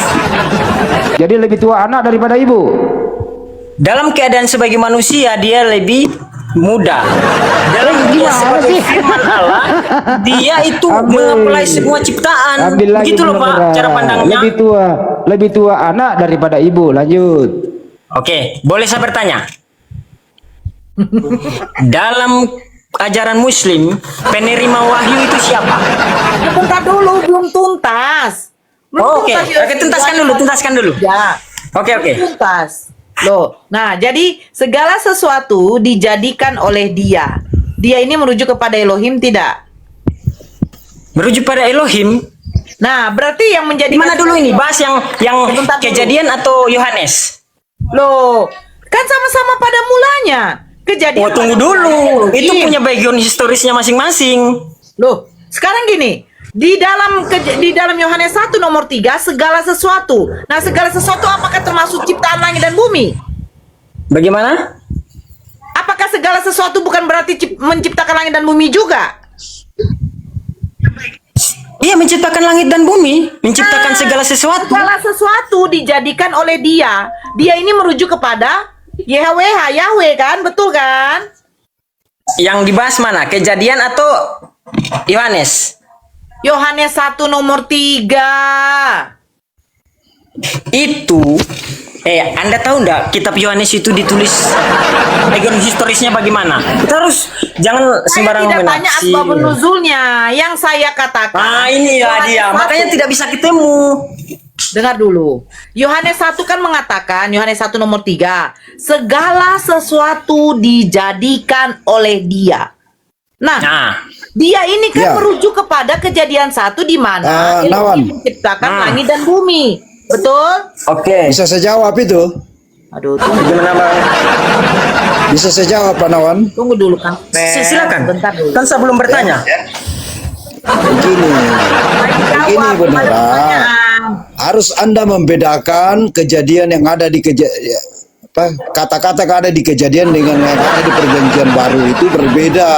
Speaker 6: Jadi lebih tua anak daripada ibu.
Speaker 2: Dalam keadaan sebagai manusia dia lebih muda. Dalam dia
Speaker 6: gimana
Speaker 2: sebagai
Speaker 6: sih?
Speaker 2: firman Allah, dia itu
Speaker 6: Ambil.
Speaker 2: mengapply semua ciptaan.
Speaker 6: Ambil lagi
Speaker 2: Begitu loh Pak,
Speaker 6: beneran.
Speaker 2: cara pandangnya.
Speaker 6: Lebih tua anak daripada ibu. Lanjut.
Speaker 2: Oke, boleh saya bertanya? Dalam ajaran Muslim, penerima wahyu itu siapa?
Speaker 1: Bentar dulu, belum tuntas. Belum
Speaker 2: Oke,
Speaker 1: tuntas,
Speaker 2: oke, tuntaskan dulu.
Speaker 1: Ya.
Speaker 2: Oke.
Speaker 1: Tuntas. Loh, nah jadi segala sesuatu dijadikan oleh dia. Dia ini merujuk kepada Elohim tidak?
Speaker 2: Merujuk pada Elohim.
Speaker 1: Nah, berarti yang menjadi
Speaker 2: Di mana dulu ini? Bahas yang
Speaker 1: Sebentar dulu.
Speaker 2: Kejadian atau Yohanes?
Speaker 1: Loh, kan sama-sama pada mulanya. Kejadian.
Speaker 2: Oh, tunggu
Speaker 1: pada
Speaker 2: dulu.
Speaker 1: mulanya
Speaker 2: Itu
Speaker 1: Elohim.
Speaker 2: punya background historisnya masing-masing.
Speaker 1: Loh, sekarang gini, di dalam Yohanes 1 nomor 3 segala sesuatu. Nah, segala sesuatu apakah termasuk ciptaan langit dan bumi?
Speaker 2: Bagaimana?
Speaker 1: Apakah segala sesuatu bukan berarti menciptakan langit dan bumi juga?
Speaker 2: Iya, menciptakan langit dan bumi, menciptakan segala sesuatu.
Speaker 1: Segala sesuatu dijadikan oleh dia. Dia ini merujuk kepada Yahweh kan? Betul kan?
Speaker 2: Yang dibahas mana? Kejadian atau Yohanes?
Speaker 1: Yohanes 1 nomor 3.
Speaker 2: Itu Anda tahu nggak kitab Yohanes itu ditulis background historisnya bagaimana? Kita harus jangan
Speaker 1: Saya
Speaker 2: sembarangan
Speaker 1: tidak tanya
Speaker 2: menafsir.
Speaker 1: asbabun nuzulnya. Yang saya katakan.
Speaker 2: Ah, inilah
Speaker 1: Yohanes
Speaker 2: dia.
Speaker 1: 1.
Speaker 2: Makanya tidak bisa ketemu.
Speaker 1: Dengar dulu. Yohanes 1 kan mengatakan, Yohanes 1 nomor 3, segala sesuatu dijadikan oleh dia. Nah,
Speaker 2: Nah,
Speaker 1: dia ini kan
Speaker 7: Ya.
Speaker 1: merujuk kepada kejadian 1 di mana
Speaker 7: Nawan.
Speaker 1: Elohim menciptakan
Speaker 2: Nah.
Speaker 1: langit dan bumi. Betul?
Speaker 2: oke.
Speaker 7: Bisa saya jawab itu?
Speaker 1: Aduh, tunggu,
Speaker 2: Gimana Bang?
Speaker 7: Bisa saya jawab Pak Nawan?
Speaker 1: tunggu dulu Kang.
Speaker 2: Silakan.
Speaker 1: Bentar dulu.
Speaker 2: Kan saya belum bertanya.
Speaker 7: Begini,
Speaker 1: Jawab,
Speaker 7: begini Bunda.
Speaker 1: pertanyaan.
Speaker 7: Harus Anda membedakan kejadian yang ada di kata-kata yang ada di kejadian dengan yang ada di perjanjian baru itu berbeda.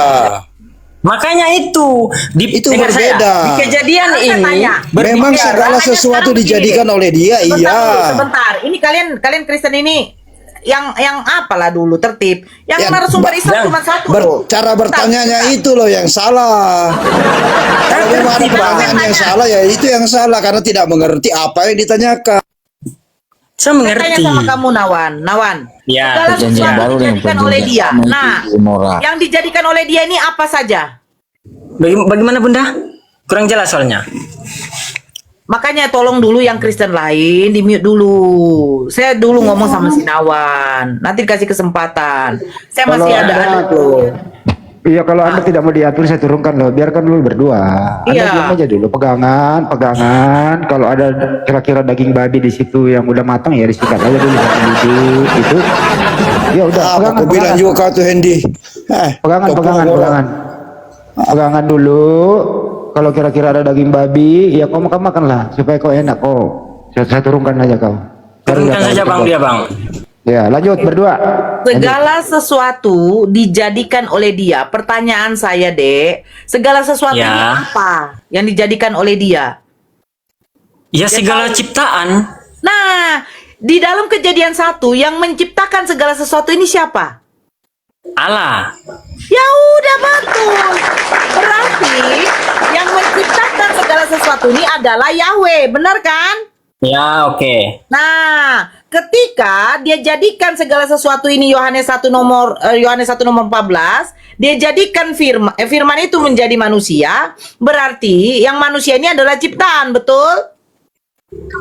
Speaker 2: Makanya itu
Speaker 8: Itu
Speaker 2: dengar saya,
Speaker 8: berbeda.
Speaker 2: di kejadian
Speaker 1: Sekarang saya
Speaker 2: ini
Speaker 1: tanya.
Speaker 8: Memang
Speaker 2: berbicara-
Speaker 8: segala
Speaker 1: Makanya
Speaker 8: sesuatu
Speaker 1: sekarang begini.
Speaker 8: dijadikan oleh dia,
Speaker 1: Sebentar
Speaker 8: iya.
Speaker 1: dulu, sebentar. Ini kalian Kristen ini yang apalah dulu tertib. Yang
Speaker 8: Yang
Speaker 1: narasumber Islam
Speaker 2: yang
Speaker 1: cuma satu loh.
Speaker 8: Cara
Speaker 1: Bentar,
Speaker 8: bertanyanya
Speaker 1: bentar.
Speaker 8: itu loh yang salah. Kalau memang ada pertanyaan yang salah ya itu yang salah karena tidak mengerti apa yang ditanyakan.
Speaker 2: saya
Speaker 1: Saya
Speaker 2: mengerti.
Speaker 1: tanya sama kamu Nawan.
Speaker 2: Ya,
Speaker 1: Segala
Speaker 9: perjanjian
Speaker 1: sesuatu
Speaker 9: baru dengan
Speaker 1: dijadikan oleh dia.
Speaker 9: perjanjian lama
Speaker 1: Nah,
Speaker 9: itu moral.
Speaker 1: yang dijadikan oleh dia ini apa saja?
Speaker 2: Bagaimana Bunda? Kurang jelas soalnya.
Speaker 1: Makanya tolong dulu yang Kristen lain di mute dulu. Saya dulu ngomong sama si Nawan. Nanti dikasih kesempatan. Saya masih
Speaker 6: Kalau
Speaker 1: ada
Speaker 6: Anda-
Speaker 1: loh.
Speaker 6: Iya, kalau Anda tidak mau diatur, saya turunkan loh. Biarkan dulu berdua. Anda
Speaker 1: Iya.
Speaker 6: diam aja dulu, pegangan. Kalau ada kira-kira daging babi di situ yang udah matang ya disikat aja dulu sampai duduk itu. Ya udah,
Speaker 8: Apa aku bilang juga kau tuh Hendy.
Speaker 6: Pegangan dulu. Kalau kira-kira ada daging babi, ya kau makan lah supaya kau enak kok. Saya turunkan aja kau.
Speaker 2: Turunkan saja Bang dia Bang.
Speaker 6: Ya, lanjut berdua.
Speaker 1: Segala sesuatu dijadikan oleh dia. Pertanyaan saya, Dek. Segala sesuatu
Speaker 2: Ya.
Speaker 1: ini apa yang dijadikan oleh dia?
Speaker 2: Ya segala ciptaan.
Speaker 1: Nah, di dalam Kejadian 1 yang menciptakan segala sesuatu ini siapa?
Speaker 2: Allah.
Speaker 1: Ya udah betul. Berarti yang menciptakan segala sesuatu ini adalah Yahweh, benar kan?
Speaker 2: Ya oke.
Speaker 1: Nah, ketika dia jadikan segala sesuatu ini Yohanes 1 nomor 14, dia jadikan firman itu menjadi manusia, berarti yang manusia ini adalah ciptaan, betul?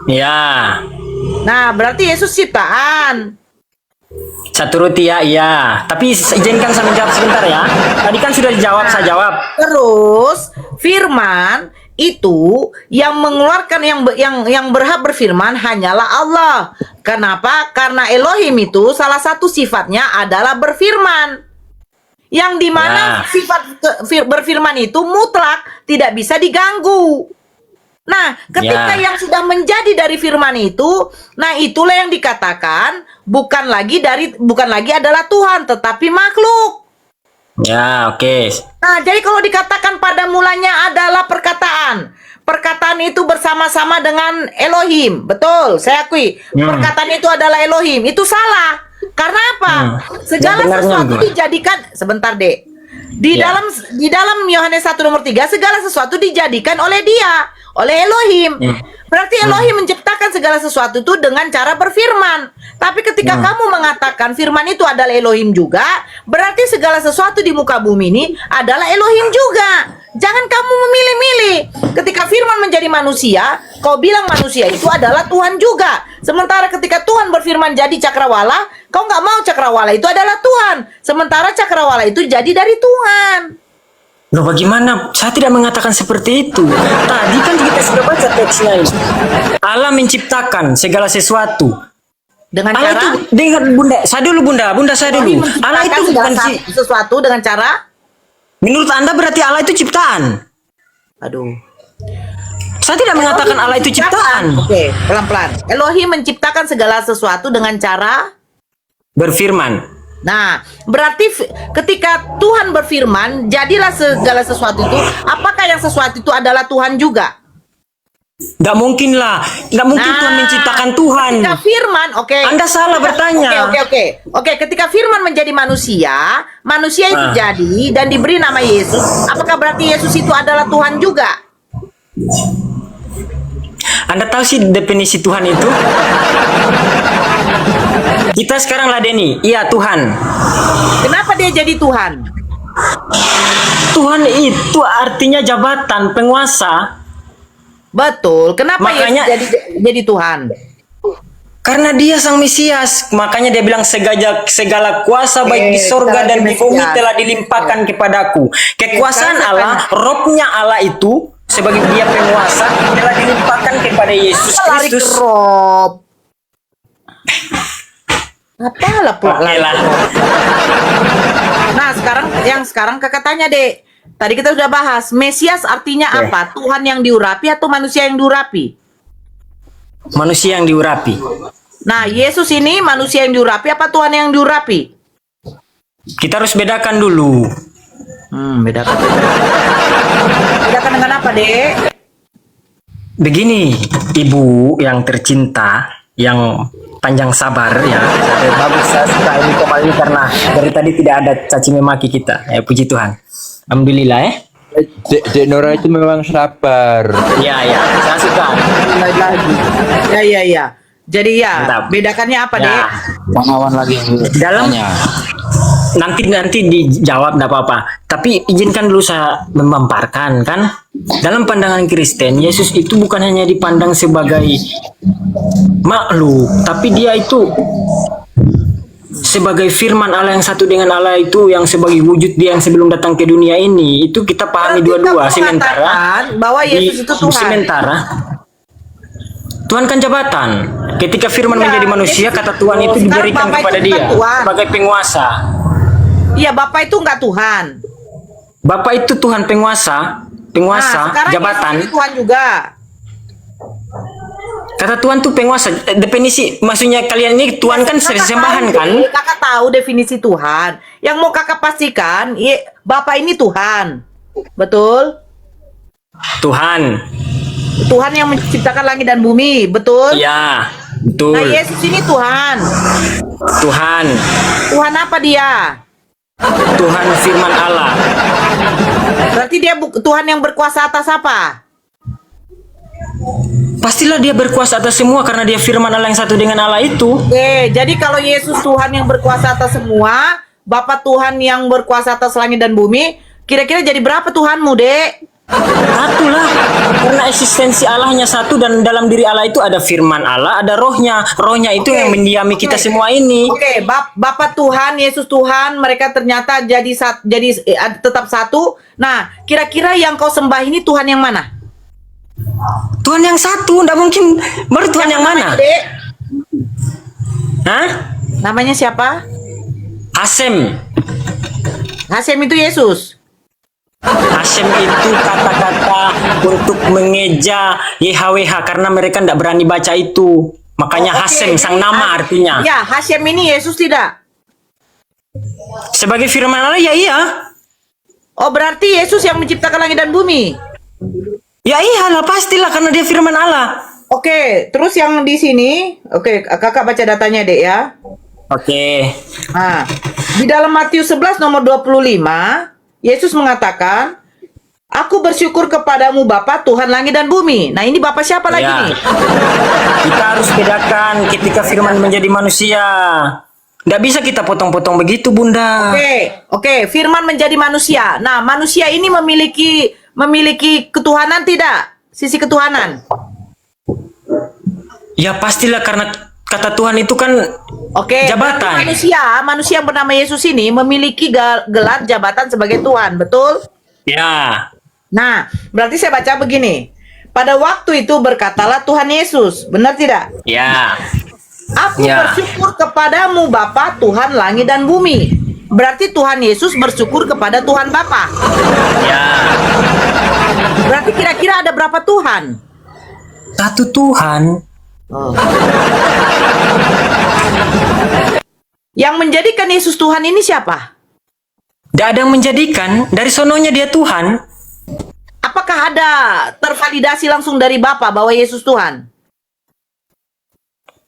Speaker 2: Ya.
Speaker 1: Nah, berarti Yesus ciptaan.
Speaker 2: Saya turuti ya, iya. Tapi izinkan saya menjawab sebentar ya. Tadi kan sudah dijawab, saya jawab.
Speaker 1: Terus firman itu yang mengeluarkan yang berhak berfirman hanyalah Allah. Kenapa? Karena Elohim itu salah satu sifatnya adalah berfirman. Yang dimana
Speaker 2: Ya.
Speaker 1: sifat berfirman itu mutlak, tidak bisa diganggu. Nah, ketika
Speaker 2: Ya.
Speaker 1: yang sudah menjadi dari firman itu, nah itulah yang dikatakan bukan lagi adalah Tuhan, tetapi makhluk.
Speaker 2: Ya oke.
Speaker 1: Nah, jadi kalau dikatakan pada mulanya adalah perkataan. Perkataan itu bersama-sama dengan Elohim. Betul, saya akui. Perkataan itu adalah Elohim. Itu salah. Karena apa? Segala
Speaker 2: Yang benarnya
Speaker 1: sesuatu
Speaker 2: gimana?
Speaker 1: dijadikan, sebentar, Dek. Di
Speaker 2: Ya.
Speaker 1: dalam Yohanes 1 nomor 3, segala sesuatu dijadikan oleh dia, oleh Elohim. Berarti Elohim menciptakan segala sesuatu itu dengan cara berfirman. Tapi ketika kamu mengatakan firman itu adalah Elohim juga, berarti segala sesuatu di muka bumi ini adalah Elohim juga. Jangan kamu memilih-milih. Ketika firman menjadi manusia, kau bilang manusia itu adalah Tuhan juga. Sementara ketika Tuhan berfirman jadi cakrawala, kau nggak mau cakrawala itu adalah Tuhan. Sementara cakrawala itu jadi dari Tuhan.
Speaker 2: Loh bagaimana? Saya tidak mengatakan seperti itu. Tadi kan kita sudah baca teksnya ini. Allah menciptakan segala sesuatu.
Speaker 1: Dengan
Speaker 2: Allah
Speaker 1: cara
Speaker 2: itu dengan Bunda. Saya dulu Bunda saya
Speaker 1: Elohim
Speaker 2: dulu. Allah itu
Speaker 1: menciptakan
Speaker 2: bukan
Speaker 1: segala sesuatu dengan cara
Speaker 2: menurut Anda berarti Allah itu ciptaan.
Speaker 1: aduh.
Speaker 2: Saya tidak mengatakan Allah itu ciptaan.
Speaker 1: Oke, pelan-pelan. Elohim menciptakan segala sesuatu dengan cara.
Speaker 2: Berfirman.
Speaker 1: Nah, berarti ketika Tuhan berfirman, jadilah segala sesuatu itu. Apakah yang sesuatu itu adalah Tuhan juga?
Speaker 2: Nggak mungkin lah. Nggak mungkin Tuhan menciptakan Tuhan.
Speaker 1: Ketika firman, oke.
Speaker 2: Anda salah bertanya.
Speaker 1: Oke, ketika firman menjadi manusia, manusia itu jadi dan diberi nama Yesus. Apakah berarti Yesus itu adalah Tuhan juga?
Speaker 2: Anda tahu sih definisi Tuhan itu? Kita sekarang ladeni. Iya Tuhan.
Speaker 1: Kenapa dia jadi Tuhan?
Speaker 2: Tuhan itu artinya jabatan, penguasa.
Speaker 1: Betul. Kenapa
Speaker 2: Makanya-
Speaker 1: Yesus jadi Tuhan?
Speaker 2: Karena dia sang Mesias, makanya dia bilang segala kuasa baik di sorga dan di bumi
Speaker 1: Mesias.
Speaker 2: telah dilimpahkan kepadaku. Kekuasaan
Speaker 1: Sekarang
Speaker 2: Allah, rohnya Allah itu sebagai dia penguasa telah dilimpahkan kepada Yesus
Speaker 1: Lari ke
Speaker 2: Kristus.
Speaker 1: Rob. Apalah pula
Speaker 2: Oke
Speaker 1: lari
Speaker 2: lah.
Speaker 1: ke Rob. Nah, sekarang kakak tanya, Dek. Tadi kita sudah bahas, Mesias artinya apa? Tuhan yang diurapi atau manusia yang diurapi?
Speaker 2: Manusia yang diurapi.
Speaker 1: Nah, Yesus ini manusia yang diurapi apa Tuhan yang diurapi?
Speaker 2: Kita harus bedakan dulu.
Speaker 1: Bedakan. Bedakan dengan apa, Dek?
Speaker 2: Begini, ibu yang tercinta, yang panjang sabar ya. Bagus, saya suka ini komal ini karena dari tadi tidak ada caci memaki kita. Ya, puji Tuhan. Alhamdulillah ya.
Speaker 9: Dek Nora itu memang sabar.
Speaker 2: Iya, ya, saya suka.
Speaker 1: Lagi. Ya. Jadi ya,
Speaker 2: Mantap.
Speaker 1: bedakannya apa,
Speaker 2: Ya.
Speaker 1: Dek?
Speaker 9: Pengawal lagi
Speaker 2: Dalam
Speaker 9: tanya.
Speaker 2: nanti dijawab enggak apa-apa. Tapi izinkan dulu saya memaparkan kan. Dalam pandangan Kristen, Yesus itu bukan hanya dipandang sebagai makhluk, tapi dia itu sebagai firman Allah yang satu dengan Allah itu, yang sebagai wujud dia yang sebelum datang ke dunia ini. Itu kita pahami
Speaker 1: Berarti
Speaker 2: dua-dua.
Speaker 1: kamu
Speaker 2: Sementara
Speaker 1: mengatakan bahwa Yesus itu Tuhan.
Speaker 2: sementara Tuhan kan jabatan. Ketika firman
Speaker 1: Ya,
Speaker 2: menjadi manusia,
Speaker 1: Yesus
Speaker 2: kata Tuhan itu
Speaker 1: sekarang
Speaker 2: diberikan
Speaker 1: Bapak
Speaker 2: kepada
Speaker 1: itu
Speaker 2: dia
Speaker 1: bukan Tuhan.
Speaker 2: sebagai penguasa.
Speaker 1: Iya, Bapak itu enggak Tuhan.
Speaker 2: Bapak itu Tuhan penguasa,
Speaker 1: Sekarang
Speaker 2: jabatan.
Speaker 1: Yesus ini Tuhan juga.
Speaker 2: Kata Tuhan tuh penguasa. Definisi maksudnya kalian ini Tuhan kan
Speaker 1: Kakak
Speaker 2: sesembahan
Speaker 1: tahu,
Speaker 2: kan?
Speaker 1: Dek. Kakak tahu definisi Tuhan. Yang mau kakak pastikan, Bapak ini Tuhan. Betul?
Speaker 2: Tuhan.
Speaker 1: Tuhan yang menciptakan langit dan bumi, betul?
Speaker 2: Ya, betul.
Speaker 1: Nah, Yesus ini Tuhan.
Speaker 2: Tuhan.
Speaker 1: Tuhan apa dia?
Speaker 2: Tuhan firman Allah.
Speaker 1: Berarti dia Tuhan yang berkuasa atas apa?
Speaker 2: Pastilah dia berkuasa atas semua karena dia firman Allah yang satu dengan Allah itu.
Speaker 1: Oke, jadi kalau Yesus Tuhan yang berkuasa atas semua, Bapak Tuhan yang berkuasa atas langit dan bumi, kira-kira jadi berapa Tuhanmu, Dek?
Speaker 2: Satu lah. Karena eksistensi Allah hanya satu dan dalam diri Allah itu ada firman Allah, ada rohnya. Rohnya itu yang mendiami kita semua ini.
Speaker 1: Oke, Bapak Tuhan, Yesus Tuhan, mereka ternyata jadi tetap satu. Nah, kira-kira yang kau sembah ini Tuhan yang mana?
Speaker 2: Tuhan yang satu, enggak mungkin baru Tuhan yang mana?
Speaker 1: Dek?
Speaker 2: Hah?
Speaker 1: Namanya siapa?
Speaker 2: Hasem.
Speaker 1: Hasem itu Yesus.
Speaker 2: Hasem itu kata-kata untuk mengeja YHWH karena mereka tidak berani baca itu. Makanya
Speaker 1: Oke,
Speaker 2: Hasem sang
Speaker 1: jadi,
Speaker 2: nama artinya.
Speaker 1: Ya, Hasem ini Yesus tidak?
Speaker 2: Sebagai firman Allah ya iya.
Speaker 1: Oh, berarti Yesus yang menciptakan langit dan bumi.
Speaker 2: Ya iyalah pastilah karena dia firman Allah.
Speaker 1: Oke, terus yang di sini, oke, kakak baca datanya, Dek, ya.
Speaker 2: Oke.
Speaker 1: Nah, di dalam Matius 11 nomor 25, Yesus mengatakan, "Aku bersyukur kepadamu Bapa Tuhan langit dan bumi." Nah, ini Bapak siapa lagi
Speaker 2: Ya.
Speaker 1: nih?
Speaker 2: Kita harus bedakan ketika firman menjadi manusia. Nggak bisa kita potong-potong begitu, Bunda.
Speaker 1: Oke, firman menjadi manusia. Nah, manusia ini memiliki ketuhanan tidak? Sisi ketuhanan.
Speaker 2: Ya pastilah karena kata Tuhan itu kan
Speaker 1: Oke,
Speaker 2: jabatan.
Speaker 1: berarti manusia yang bernama Yesus ini memiliki gelar jabatan sebagai Tuhan, betul?
Speaker 2: Ya.
Speaker 1: Nah, berarti saya baca begini. Pada waktu itu berkatalah Tuhan Yesus, benar tidak?
Speaker 2: Ya.
Speaker 1: Aku
Speaker 2: Ya.
Speaker 1: bersyukur kepadamu Bapa Tuhan langit dan bumi. Berarti Tuhan Yesus bersyukur kepada Tuhan Bapa.
Speaker 2: Ya.
Speaker 1: Berarti kira-kira ada berapa Tuhan?
Speaker 2: Satu Tuhan.
Speaker 1: Yang menjadikan Yesus Tuhan ini siapa?
Speaker 2: Tidak ada yang menjadikan. Dari sononya dia Tuhan.
Speaker 1: Apakah ada tervalidasi langsung dari Bapa bahwa Yesus Tuhan?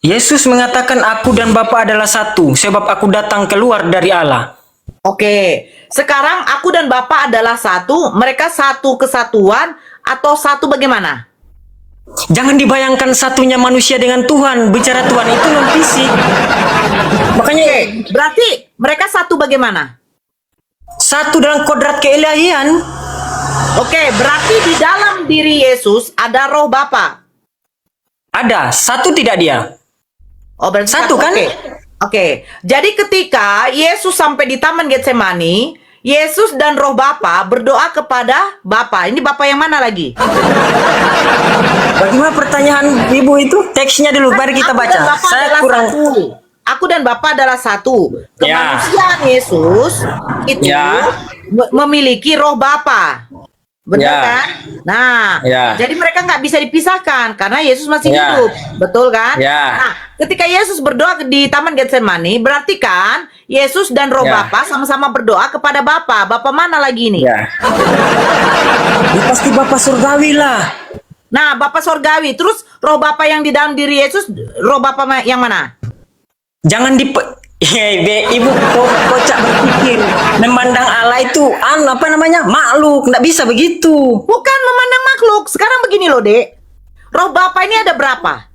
Speaker 2: Yesus mengatakan aku dan Bapa adalah satu. Sebab aku datang keluar dari Allah.
Speaker 1: Oke, sekarang aku dan Bapa adalah satu. Mereka satu kesatuan atau satu bagaimana?
Speaker 2: Jangan dibayangkan satunya manusia dengan Tuhan. Bicara Tuhan itu non fisik. Makanya
Speaker 1: Berarti mereka satu bagaimana?
Speaker 2: satu dalam kodrat keilahian.
Speaker 1: Oke, berarti di dalam diri Yesus ada roh Bapa.
Speaker 2: Ada. Satu tidak dia.
Speaker 1: Oh, berarti
Speaker 2: Satu kan?
Speaker 1: Oke. Jadi ketika Yesus sampai di Taman Getsemani, Yesus dan roh Bapa berdoa kepada Bapa. Ini Bapa yang mana lagi?
Speaker 2: Bagaimana pertanyaan ibu itu? Teksnya dulu, mari kita
Speaker 1: Aku dan
Speaker 2: baca.
Speaker 1: Bapa
Speaker 2: Saya
Speaker 1: adalah
Speaker 2: kurang.
Speaker 1: satu. Aku dan Bapa adalah satu.
Speaker 2: Ya.
Speaker 1: Kemanusiaan Yesus itu
Speaker 2: Ya.
Speaker 1: memiliki roh Bapa. Benar
Speaker 2: Ya.
Speaker 1: kan? Nah,
Speaker 2: Ya.
Speaker 1: jadi mereka nggak bisa dipisahkan karena Yesus masih
Speaker 2: Ya.
Speaker 1: hidup. Betul kan?
Speaker 2: Ya.
Speaker 1: Nah, ketika Yesus berdoa di Taman Getsemani, berarti kan Yesus dan Roh
Speaker 2: Ya.
Speaker 1: Bapa sama-sama berdoa kepada Bapa. Bapa mana lagi nih?
Speaker 2: Ya. Ya, pasti Bapak surgawi lah.
Speaker 1: Nah, Bapa sorgawi. Terus Roh Bapa yang di dalam diri Yesus, Roh Bapa yang mana?
Speaker 2: Jangan Ibu kocak berpikir memandang Allah itu apa namanya makhluk, nggak bisa begitu.
Speaker 1: Bukan memandang makhluk. Sekarang begini loh, Dek. Roh Bapa ini ada berapa?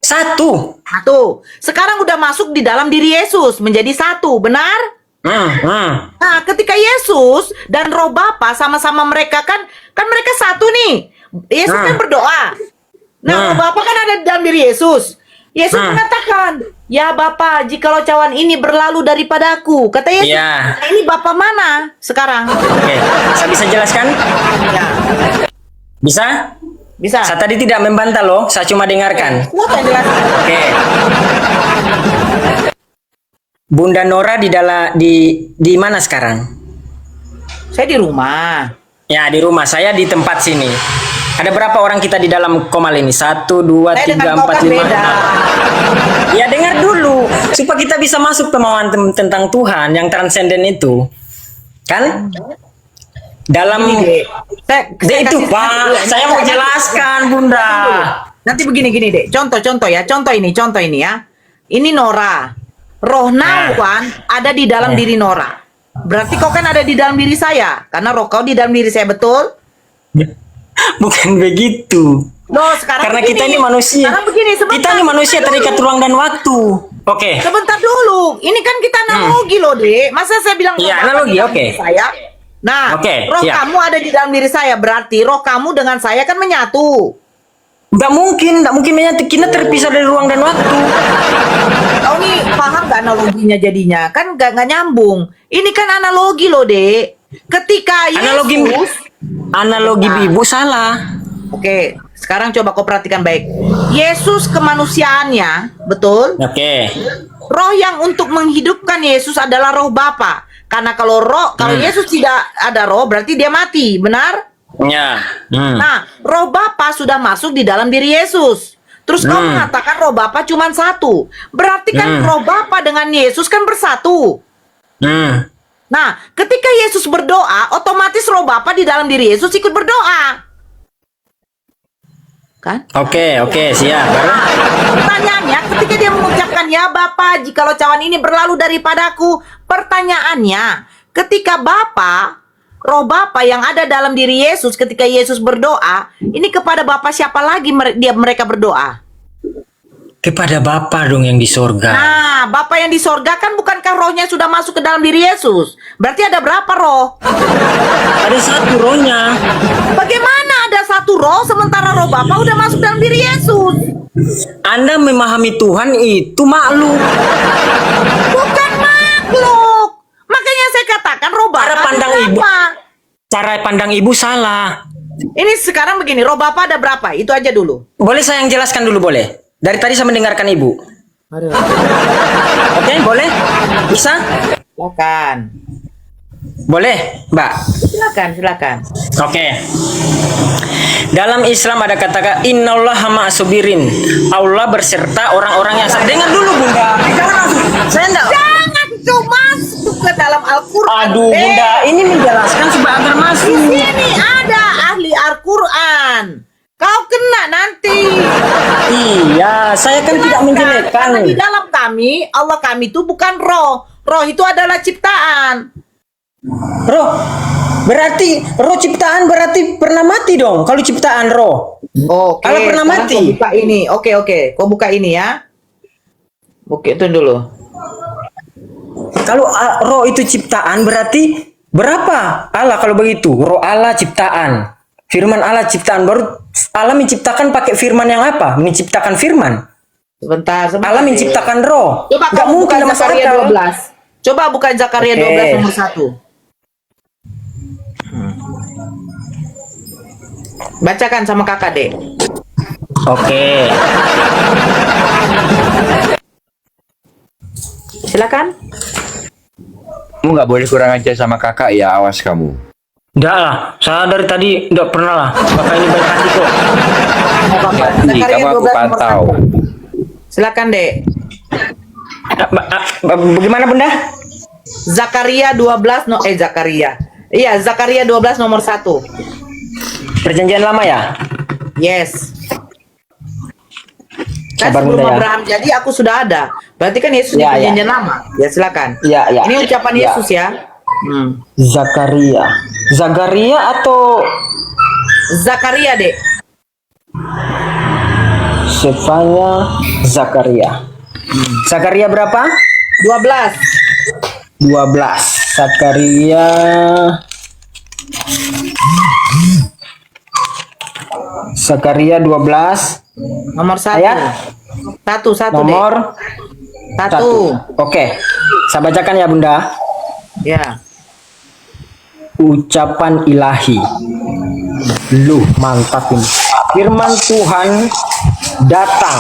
Speaker 2: Satu.
Speaker 1: Satu. Sekarang udah masuk di dalam diri Yesus menjadi satu, benar? Nah, ketika Yesus dan Roh Bapa sama-sama mereka kan mereka satu nih. Yesus kan berdoa. Nah, Roh Bapa kan ada di dalam diri Yesus. Yesus mengatakan, "Ya Bapa, jikalau cawan ini berlalu daripadaku." Kata Yesus.
Speaker 2: Ya.
Speaker 1: Nah, ini Bapa mana sekarang?
Speaker 2: Oke, saya bisa jelaskan?
Speaker 1: Ya.
Speaker 2: Bisa?
Speaker 1: Bisa.
Speaker 2: Saya tadi tidak membantah loh, saya cuma dengarkan.
Speaker 1: Silakan jelaskan.
Speaker 2: Oke. Bunda Nora di mana sekarang?
Speaker 1: Saya di rumah.
Speaker 2: Ya, di rumah saya di tempat sini. Ada berapa orang kita di dalam komal ini? 1, 2,
Speaker 1: Saya
Speaker 2: 3,
Speaker 1: dengan kau
Speaker 2: 4,
Speaker 1: kan
Speaker 2: 5.
Speaker 1: beda.
Speaker 2: Ya dengar dulu supaya kita bisa masuk pemahaman tentang Tuhan yang transenden itu. Kan? Dalam
Speaker 1: Dek. Saya
Speaker 2: itu
Speaker 1: kasih
Speaker 2: Pak,
Speaker 1: satu ya.
Speaker 2: saya mau jelaskan Bunda.
Speaker 1: Nanti begini Dek. Contoh ya. Contoh ini ya. Ini Nora. Roh Nawan ada di dalam diri Nora. Berarti kau kan ada di dalam diri saya. Karena roh kau di dalam diri saya, betul?
Speaker 2: Bukan begitu.
Speaker 1: Loh, sekarang
Speaker 2: Karena
Speaker 1: begini.
Speaker 2: kita ini manusia.
Speaker 1: Sekarang begini, sebentar.
Speaker 2: Kita ini manusia terikat ruang dan waktu. Oke.
Speaker 1: Sebentar dulu. Ini kan kita analogi loh, Dek. Masa saya bilang
Speaker 2: Iya,
Speaker 1: roh
Speaker 2: analogi,
Speaker 1: di dalam
Speaker 2: oke.
Speaker 1: diri saya? Nah,
Speaker 2: Oke,
Speaker 1: roh
Speaker 2: siap.
Speaker 1: kamu ada di dalam diri saya. Berarti roh kamu dengan saya kan menyatu.
Speaker 2: Nggak mungkin menyatu. Kita terpisah dari ruang dan waktu.
Speaker 1: Kau nih paham gak analoginya jadinya? Kan gak nyambung. Ini kan analogi loh, Dek. Ketika Yesus...
Speaker 2: Analogi ibu salah.
Speaker 1: Oke, sekarang coba kau perhatikan baik. Yesus kemanusiaannya, betul?
Speaker 2: Oke.
Speaker 1: Roh yang untuk menghidupkan Yesus adalah roh Bapa. Karena kalau Yesus tidak ada roh, berarti dia mati, benar?
Speaker 2: Ya.
Speaker 1: Nah, roh Bapa sudah masuk di dalam diri Yesus. Terus kau mengatakan roh Bapa cuma satu. Berarti kan roh Bapa dengan Yesus kan bersatu. Nah, ketika Yesus berdoa, otomatis roh Bapa di dalam diri Yesus ikut berdoa. Kan?
Speaker 2: Oke, siap. Baru?
Speaker 1: Pertanyaannya, ketika dia mengucapkan, "Ya Bapa, jikalau cawan ini berlalu daripadaku." Pertanyaannya, ketika roh Bapa yang ada dalam diri Yesus, ketika Yesus berdoa, ini kepada Bapa siapa lagi mereka berdoa?
Speaker 2: Kepada Bapa dong yang di sorga.
Speaker 1: Nah, Bapa yang di sorga kan bukankah rohnya sudah masuk ke dalam diri Yesus? Berarti ada berapa roh?
Speaker 2: Ada satu rohnya.
Speaker 1: Bagaimana ada satu roh sementara roh Bapa udah masuk dalam diri Yesus?
Speaker 2: Anda memahami Tuhan itu makhluk.
Speaker 1: Bukan makhluk. Makanya saya katakan roh Bapa.
Speaker 2: Cara pandang
Speaker 1: ada
Speaker 2: ibu.
Speaker 1: berapa?
Speaker 2: Cara pandang ibu salah.
Speaker 1: Ini sekarang begini, roh Bapa ada berapa? Itu aja dulu.
Speaker 2: Boleh saya yang jelaskan dulu boleh? Dari tadi saya mendengarkan ibu. Oke, boleh? Bisa?
Speaker 1: Silakan.
Speaker 2: Boleh, Mbak?
Speaker 1: Silakan.
Speaker 2: Oke. Dalam Islam ada kata innallaha ma'asubirin. Allah berserta orang-orang yang sabar. Dengar dulu, Bunda. Jangan langsung. Saya enggak.
Speaker 1: Jangan cuma masuk ke dalam Al-Quran.
Speaker 2: Aduh, Bunda, ini menjelaskan supaya agar masuk.
Speaker 1: Di sini ada ahli Al-Quran. Kau kena nanti.
Speaker 2: Iya, saya kan tidak menjelekkan.
Speaker 1: Karena di dalam kami, Allah kami itu bukan roh. Roh itu adalah ciptaan.
Speaker 2: Roh. Berarti roh ciptaan berarti pernah mati dong kalau ciptaan roh.
Speaker 1: Oke.
Speaker 2: Kalau pernah
Speaker 1: sekarang
Speaker 2: mati.
Speaker 1: Kau buka ini. Oke. Kau buka ini ya. Oke, itu dulu.
Speaker 2: Kalau roh itu ciptaan berarti berapa Allah kalau begitu? Roh Allah ciptaan. Firman Allah ciptaan, baru Allah menciptakan pakai firman yang apa? Menciptakan firman.
Speaker 1: Sebentar.
Speaker 2: Allah menciptakan roh.
Speaker 1: Coba
Speaker 2: Nggak
Speaker 1: kamu buka
Speaker 2: mungkin masuk
Speaker 1: Zakaria
Speaker 2: akal.
Speaker 1: 12. Coba buka Zakaria
Speaker 2: Oke.
Speaker 1: 12 nomor 1. Bacakan sama kakak, Dek.
Speaker 2: Oke.
Speaker 1: Silakan.
Speaker 9: Kamu nggak boleh kurang ajar sama kakak ya, awas kamu.
Speaker 2: Enggak lah, saya dari tadi enggak pernah lah. Bapak ini baik hati kok.
Speaker 9: Hati, kamu aku pantau.
Speaker 1: Silakan, Dek.
Speaker 2: Bagaimana Bunda?
Speaker 1: Zakaria 12 Zakaria. Iya, Zakaria 12 nomor 1.
Speaker 2: Perjanjian lama ya?
Speaker 1: Yes. Kan
Speaker 2: Sabar,
Speaker 1: sebelum
Speaker 2: Bunda, ya.
Speaker 1: Abraham jadi aku sudah ada. Berarti kan Yesus di
Speaker 2: Ya, ya.
Speaker 1: perjanjian lama. Ya silakan.
Speaker 2: Ya, ya.
Speaker 1: Ini ucapan
Speaker 2: Ya.
Speaker 1: Yesus ya.
Speaker 2: Zakaria atau
Speaker 1: Zakaria, Dek.
Speaker 2: Sefanya Zakaria. Zakaria berapa?
Speaker 1: 12.
Speaker 2: 12. Zakaria Zakaria 12
Speaker 1: Nomor 1.
Speaker 2: ayat
Speaker 1: Satu, Dek.
Speaker 2: nomor 1.
Speaker 1: 1.
Speaker 2: Oke. Saya bacakan ya Bunda.
Speaker 1: Ya.
Speaker 2: Ucapan ilahi. Lu mantap ini. Firman Tuhan datang.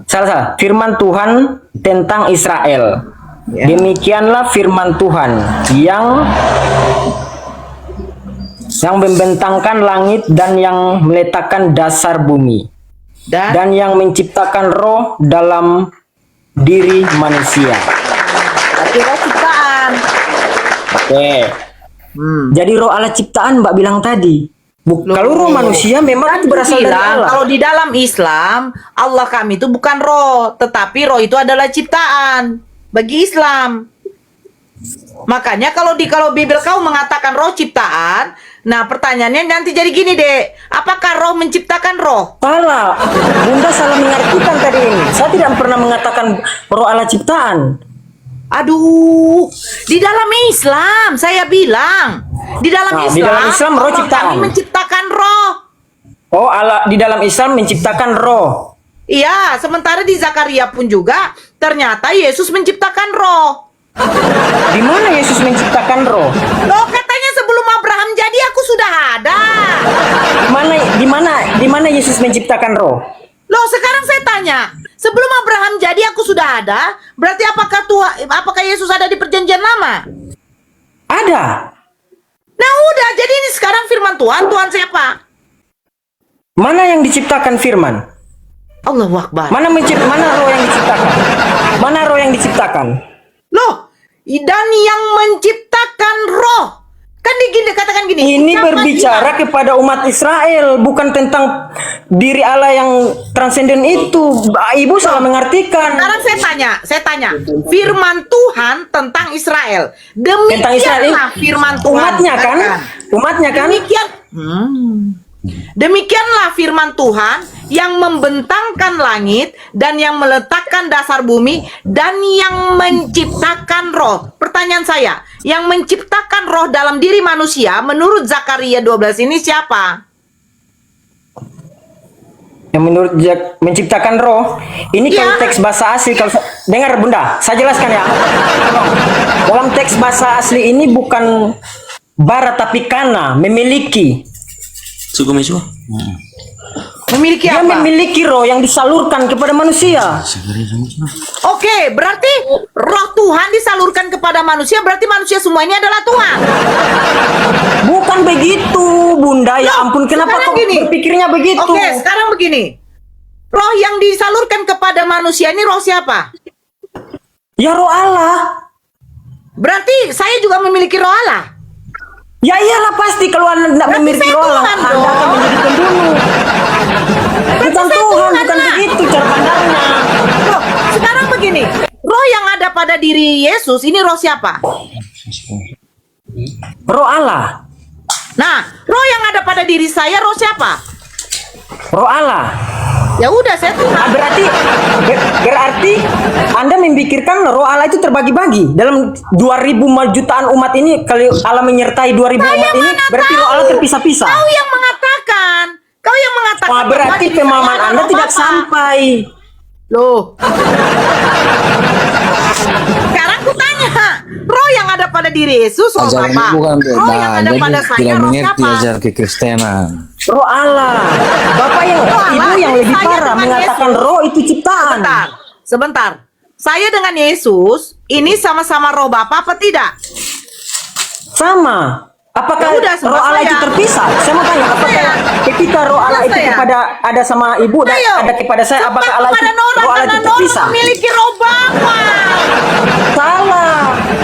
Speaker 2: Salah. Firman Tuhan tentang Israel.
Speaker 1: Ya.
Speaker 2: Demikianlah firman Tuhan yang membentangkan langit dan yang meletakkan dasar bumi dan yang menciptakan roh dalam diri manusia.
Speaker 1: Berarti roh ciptaan.
Speaker 2: Oke. Jadi roh Allah ciptaan Mbak bilang tadi. Kalau roh manusia memang
Speaker 1: Kan
Speaker 2: berasal dari
Speaker 1: bilang,
Speaker 2: Allah.
Speaker 1: kalau di dalam Islam, Allah kami itu bukan roh, tetapi roh itu adalah ciptaan bagi Islam. Makanya kalau Bible kau mengatakan roh ciptaan, nah pertanyaannya nanti jadi gini, Dek. Apakah roh menciptakan roh?
Speaker 2: Salah. Bunda salah mengartikan tadi ini. Saya tidak pernah mengatakan roh Allah ciptaan.
Speaker 1: Aduh, di dalam Islam saya bilang, di dalam
Speaker 2: Nah,
Speaker 1: Islam,
Speaker 2: di dalam Islam roh
Speaker 1: Allah
Speaker 2: ciptaan.
Speaker 1: kami menciptakan roh.
Speaker 2: Oh, Allah di dalam Islam menciptakan roh.
Speaker 1: Iya, sementara di Zakaria pun juga ternyata Yesus menciptakan roh.
Speaker 2: Di mana Yesus menciptakan roh?
Speaker 1: Loh, katanya sebelum Abraham jadi aku sudah ada.
Speaker 2: Di mana Yesus menciptakan roh?
Speaker 1: Loh, sekarang saya tanya, sebelum Abraham jadi aku sudah ada, berarti apakah Yesus ada di perjanjian lama?
Speaker 2: Ada.
Speaker 1: Nah, udah, jadi ini sekarang firman Tuhan siapa?
Speaker 2: Mana yang diciptakan firman?
Speaker 1: Allahu Akbar.
Speaker 2: Mana roh yang diciptakan? Mana roh yang diciptakan?
Speaker 1: Loh, dan yang menciptakan roh. Kan katakan gini.
Speaker 2: Ini
Speaker 1: ucapan
Speaker 2: berbicara kepada umat Israel, bukan tentang diri Allah yang transenden itu. Ibu salah mengartikan.
Speaker 1: Sekarang saya tanya, firman Tuhan tentang Israel.
Speaker 2: Tentang Israel,
Speaker 1: Demikianlah firman Tuhan.
Speaker 2: Umatnya kan?
Speaker 1: Demikianlah firman Tuhan yang membentangkan langit dan yang meletakkan dasar bumi dan yang menciptakan roh. Pertanyaan saya, yang menciptakan roh dalam diri manusia menurut Zakaria 12 ini siapa?
Speaker 2: Yang menurut menciptakan roh ini kalau
Speaker 1: Iya.
Speaker 2: teks bahasa asli, kalau dengar Bunda, saya jelaskan ya. Dalam teks bahasa asli ini bukan bara tapi kana, memiliki.
Speaker 1: Memiliki
Speaker 2: Dia
Speaker 1: apa?
Speaker 2: memiliki roh yang disalurkan kepada manusia.
Speaker 1: Oke, berarti roh Tuhan disalurkan kepada manusia, berarti manusia semua ini adalah Tuhan.
Speaker 2: Bukan begitu, Bunda. Ya
Speaker 1: Loh,
Speaker 2: ampun, kenapa
Speaker 1: sekarang
Speaker 2: kok
Speaker 1: gini.
Speaker 2: berpikirnya begitu?
Speaker 1: Oke, sekarang begini. Roh yang disalurkan kepada manusia ini roh siapa?
Speaker 2: Ya roh Allah.
Speaker 1: Berarti saya juga memiliki roh Allah.
Speaker 2: Ya iyalah pasti kalau Anda tidak
Speaker 1: Berarti
Speaker 2: memiliki
Speaker 1: saya
Speaker 2: roh Allah,
Speaker 1: Tuhan
Speaker 2: Anda
Speaker 1: dong.
Speaker 2: akan menjadi pembunuh. Bukan
Speaker 1: saya
Speaker 2: Tuhan,
Speaker 1: Tuhan,
Speaker 2: bukan
Speaker 1: Nak.
Speaker 2: begitu cara pandangnya.
Speaker 1: Loh, sekarang begini. Roh yang ada pada diri Yesus ini roh siapa?
Speaker 2: Roh Allah.
Speaker 1: Nah, roh yang ada pada diri saya roh siapa?
Speaker 2: Roh Allah.
Speaker 1: Ya udah, saya
Speaker 2: Nah,
Speaker 1: Tuhan.
Speaker 2: berarti Anda memikirkan roh Allah itu terbagi-bagi dalam 2000 jutaan umat ini. Kalau Allah menyertai 2000 umat ini,
Speaker 1: mana
Speaker 2: berarti roh
Speaker 1: tahu?
Speaker 2: Allah terpisah-pisah.
Speaker 1: Kau yang mengatakan.
Speaker 2: Wah, berarti
Speaker 1: bahwa di
Speaker 2: pemahaman
Speaker 1: saya ada
Speaker 2: Anda
Speaker 1: roh
Speaker 2: tidak
Speaker 1: Bapa.
Speaker 2: sampai.
Speaker 1: Loh. Sekarang ku tanya, roh yang ada pada diri Yesus roh
Speaker 8: Ajaran
Speaker 1: Bapa.
Speaker 8: ini bukan
Speaker 1: Roh yang ada pada saya roh siapa?
Speaker 8: kekristenan.
Speaker 2: Roh Allah. Bapak yang
Speaker 1: Roh Allah,
Speaker 2: ibu yang
Speaker 1: jadi
Speaker 2: lebih
Speaker 1: saya
Speaker 2: parah
Speaker 1: dengan
Speaker 2: mengatakan
Speaker 1: Yesus.
Speaker 2: roh itu ciptaan.
Speaker 1: Sebentar. Saya dengan Yesus ini sama-sama roh Bapa apa tidak?
Speaker 2: Sama. Apakah
Speaker 1: Ya udah, sama
Speaker 2: roh Allah
Speaker 1: saya.
Speaker 2: itu terpisah? Saya mau tanya, apakah
Speaker 1: Saya.
Speaker 2: ketika roh Allah itu
Speaker 1: Saya.
Speaker 2: kepada ada sama ibu dan
Speaker 1: Ayo.
Speaker 2: ada kepada saya, apakah Allah itu
Speaker 1: Kepada Nora,
Speaker 2: roh Allah
Speaker 1: karena
Speaker 2: itu
Speaker 1: Nora
Speaker 2: terpisah?
Speaker 1: memiliki roh Bapa.
Speaker 2: Salah.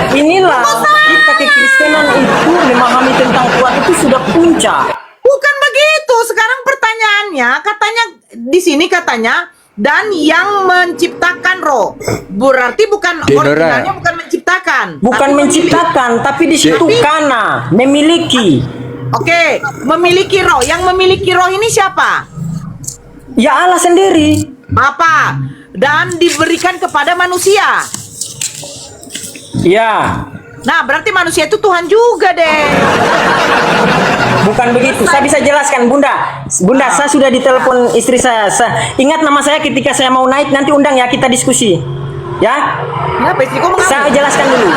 Speaker 2: Inilah kita kekristenan itu memahami tentang Tuhan itu sudah puncak.
Speaker 1: Bukan begitu. Sekarang pertanyaannya, katanya di sini katanya dan yang menciptakan roh. Berarti bukan
Speaker 9: Denora.
Speaker 1: originalnya bukan menciptakan.
Speaker 2: Bukan
Speaker 1: tapi
Speaker 2: menciptakan, tapi di situ kana memiliki.
Speaker 1: Oke, memiliki roh. Yang memiliki roh ini siapa?
Speaker 2: Ya Allah sendiri.
Speaker 1: Bapa. Dan diberikan kepada manusia.
Speaker 2: Ya,
Speaker 1: Nah, berarti manusia itu Tuhan juga deh.
Speaker 2: bukan begitu. Saya bisa jelaskan, Bunda. Bunda, saya sudah ditelepon istri saya. Ingat nama saya ketika saya mau naik, nanti undang ya, kita diskusi. Ya,
Speaker 1: Ya, istriku mengaku.
Speaker 2: saya jelaskan dulu.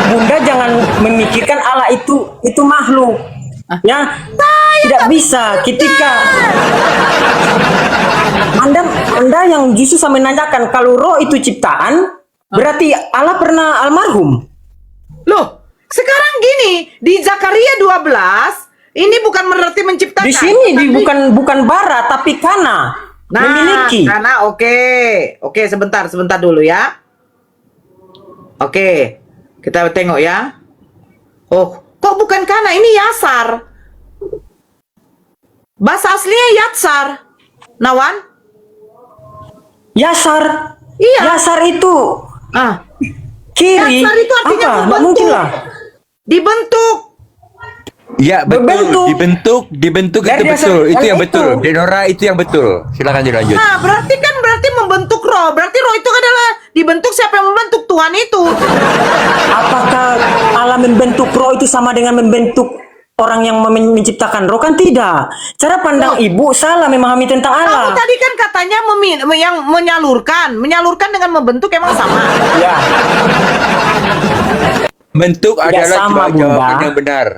Speaker 2: Bunda jangan memikirkan Allah itu makhluk. Ya, tidak bisa ketika Anda yang justru saya menanyakan kalau roh itu ciptaan, berarti Allah pernah almarhum.
Speaker 1: Loh, sekarang gini, di Zakaria 12, ini bukan berarti menciptakan.
Speaker 2: Di sini
Speaker 1: tapi-
Speaker 2: bukan bara tapi kana.
Speaker 1: Nah,
Speaker 2: Memiliki.
Speaker 1: karena oke, sebentar dulu ya. Oke, kita tengok ya. Oh, kok bukan kana? Ini yasar. Bahasa aslinya yatsar. Nawan?
Speaker 2: Yasar.
Speaker 1: Iya.
Speaker 2: Yasar itu
Speaker 1: Ah,
Speaker 2: kiri.
Speaker 1: yasar itu artinya
Speaker 2: Apa? Nggak
Speaker 1: membentuk.
Speaker 2: mungkin lah.
Speaker 1: Dibentuk.
Speaker 9: Ya
Speaker 2: Berbentuk.
Speaker 9: dibentuk
Speaker 2: Dari
Speaker 9: itu
Speaker 2: dasar-
Speaker 9: betul, itu
Speaker 2: dari
Speaker 9: yang
Speaker 2: itu.
Speaker 9: betul. Denora itu yang betul. Silakan dilanjut.
Speaker 1: Nah, berarti membentuk roh. Berarti roh itu adalah dibentuk, siapa yang membentuk? Tuhan itu.
Speaker 2: Apakah Allah membentuk roh itu sama dengan membentuk orang yang menciptakan roh? Kan tidak. Cara pandang ibu salah memahami tentang
Speaker 1: Kamu
Speaker 2: Allah.
Speaker 1: tadi kan katanya yang menyalurkan dengan membentuk emang sama.
Speaker 2: Ya.
Speaker 9: Bentuk
Speaker 2: Tidak
Speaker 9: adalah
Speaker 2: sama,
Speaker 9: jawaban
Speaker 2: Bunda.
Speaker 9: yang benar.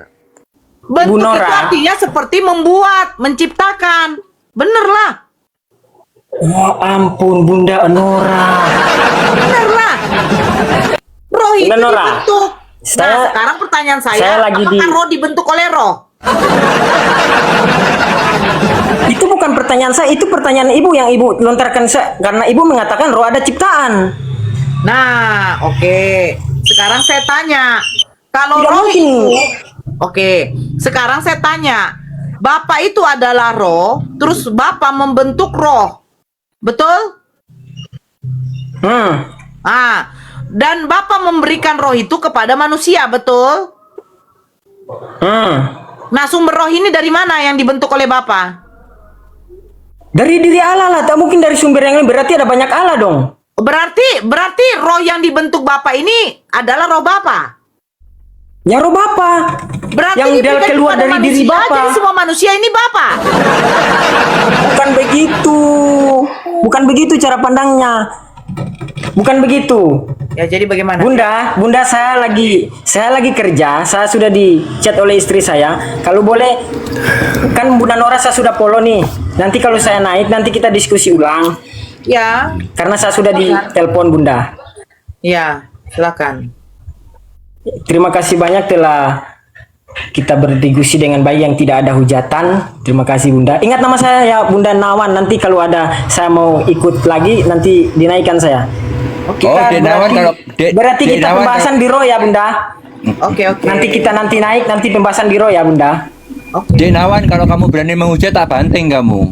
Speaker 1: Bentuk
Speaker 2: Bu Nora.
Speaker 1: itu artinya seperti membuat, menciptakan. Bener lah,
Speaker 2: Ya ampun, Bunda Nora.
Speaker 1: bener lah. Roh itu
Speaker 2: Bunda Nora,
Speaker 1: dibentuk. Nah,
Speaker 2: saya-
Speaker 1: sekarang pertanyaan saya,
Speaker 2: saya lagi
Speaker 1: apakah roh dibentuk oleh roh?
Speaker 2: Itu bukan pertanyaan saya, itu pertanyaan ibu yang ibu lontarkan saya. Karena ibu mengatakan roh ada ciptaan.
Speaker 1: Nah, oke. Sekarang saya tanya, kalau
Speaker 2: Tidak
Speaker 1: roh
Speaker 2: mungkin.
Speaker 1: itu, oke. Sekarang saya tanya, Bapak itu adalah roh, terus Bapak membentuk roh, betul? Ah, dan Bapak memberikan roh itu kepada manusia, betul? Nah, sumber roh ini dari mana yang dibentuk oleh Bapak?
Speaker 2: Dari diri Allah lah, tak mungkin dari sumber yang lain. Berarti ada banyak Allah dong.
Speaker 1: Berarti roh yang dibentuk Bapak ini adalah roh Bapak.
Speaker 2: Ya roh Bapa.
Speaker 1: Berarti
Speaker 2: Yang dia
Speaker 1: diberikan
Speaker 2: keluar
Speaker 1: kepada
Speaker 2: dari diri
Speaker 1: manusia,
Speaker 2: Bapa.
Speaker 1: jadi semua manusia ini Bapak.
Speaker 2: Bukan begitu. Bukan begitu cara pandangnya. Bukan begitu.
Speaker 1: Ya, jadi bagaimana?
Speaker 2: Bunda saya lagi kerja. Saya sudah di chat oleh istri saya. Kalau boleh, kan Bunda Nora saya sudah follow nih. Nanti kalau saya naik, nanti kita diskusi ulang.
Speaker 1: Ya,
Speaker 2: Karena saya sudah di telepon Bunda.
Speaker 1: ya, silakan.
Speaker 2: Terima kasih banyak telah kita berdiskusi dengan baik yang tidak ada hujatan. Terima kasih Bunda. Ingat nama saya ya Bunda Nawan. Nanti kalau ada saya mau ikut lagi, nanti dinaikkan saya. Kita
Speaker 9: Dek Nawan, kalau
Speaker 2: berarti
Speaker 9: Dek
Speaker 2: kita
Speaker 9: Nawan,
Speaker 2: pembahasan di roh ya Bunda.
Speaker 1: Oke.
Speaker 2: Nanti kita naik nanti pembahasan di roh ya Bunda.
Speaker 9: Dek Nawan, kalau kamu berani menghujat tak banting kamu.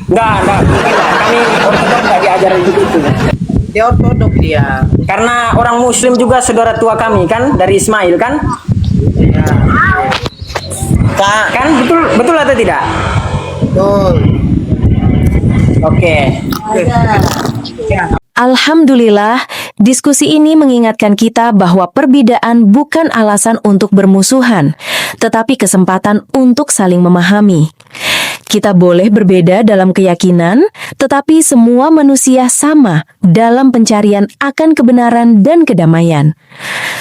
Speaker 2: Enggak mungkin lah. Kami ortodok nggak diajarin begitu.
Speaker 1: Dia ortodok dia.
Speaker 2: Karena orang Muslim juga saudara tua kami kan dari Ismail kan?
Speaker 1: Ya,
Speaker 2: Kan betul atau tidak?
Speaker 1: betul.
Speaker 2: Oke.
Speaker 3: Alhamdulillah, diskusi ini mengingatkan kita bahwa perbedaan bukan alasan untuk bermusuhan, tetapi kesempatan untuk saling memahami. Kita boleh berbeda dalam keyakinan, tetapi semua manusia sama dalam pencarian akan kebenaran dan kedamaian.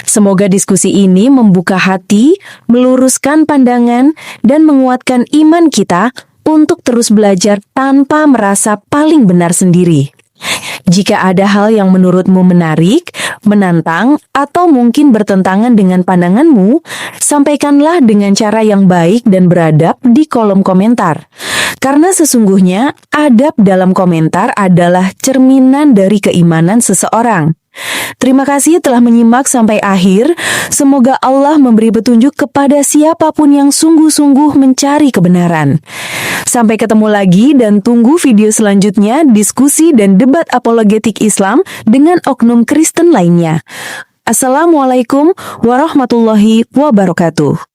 Speaker 3: Semoga diskusi ini membuka hati, meluruskan pandangan, dan menguatkan iman kita untuk terus belajar tanpa merasa paling benar sendiri. Jika ada hal yang menurutmu menarik, menantang, atau mungkin bertentangan dengan pandanganmu, sampaikanlah dengan cara yang baik dan beradab di kolom komentar. Karena sesungguhnya adab dalam komentar adalah cerminan dari keimanan seseorang. Terima kasih telah menyimak sampai akhir. Semoga Allah memberi petunjuk kepada siapapun yang sungguh-sungguh mencari kebenaran. Sampai ketemu lagi dan tunggu video selanjutnya diskusi dan debat apologetik Islam dengan oknum Kristen lainnya. Assalamualaikum warahmatullahi wabarakatuh.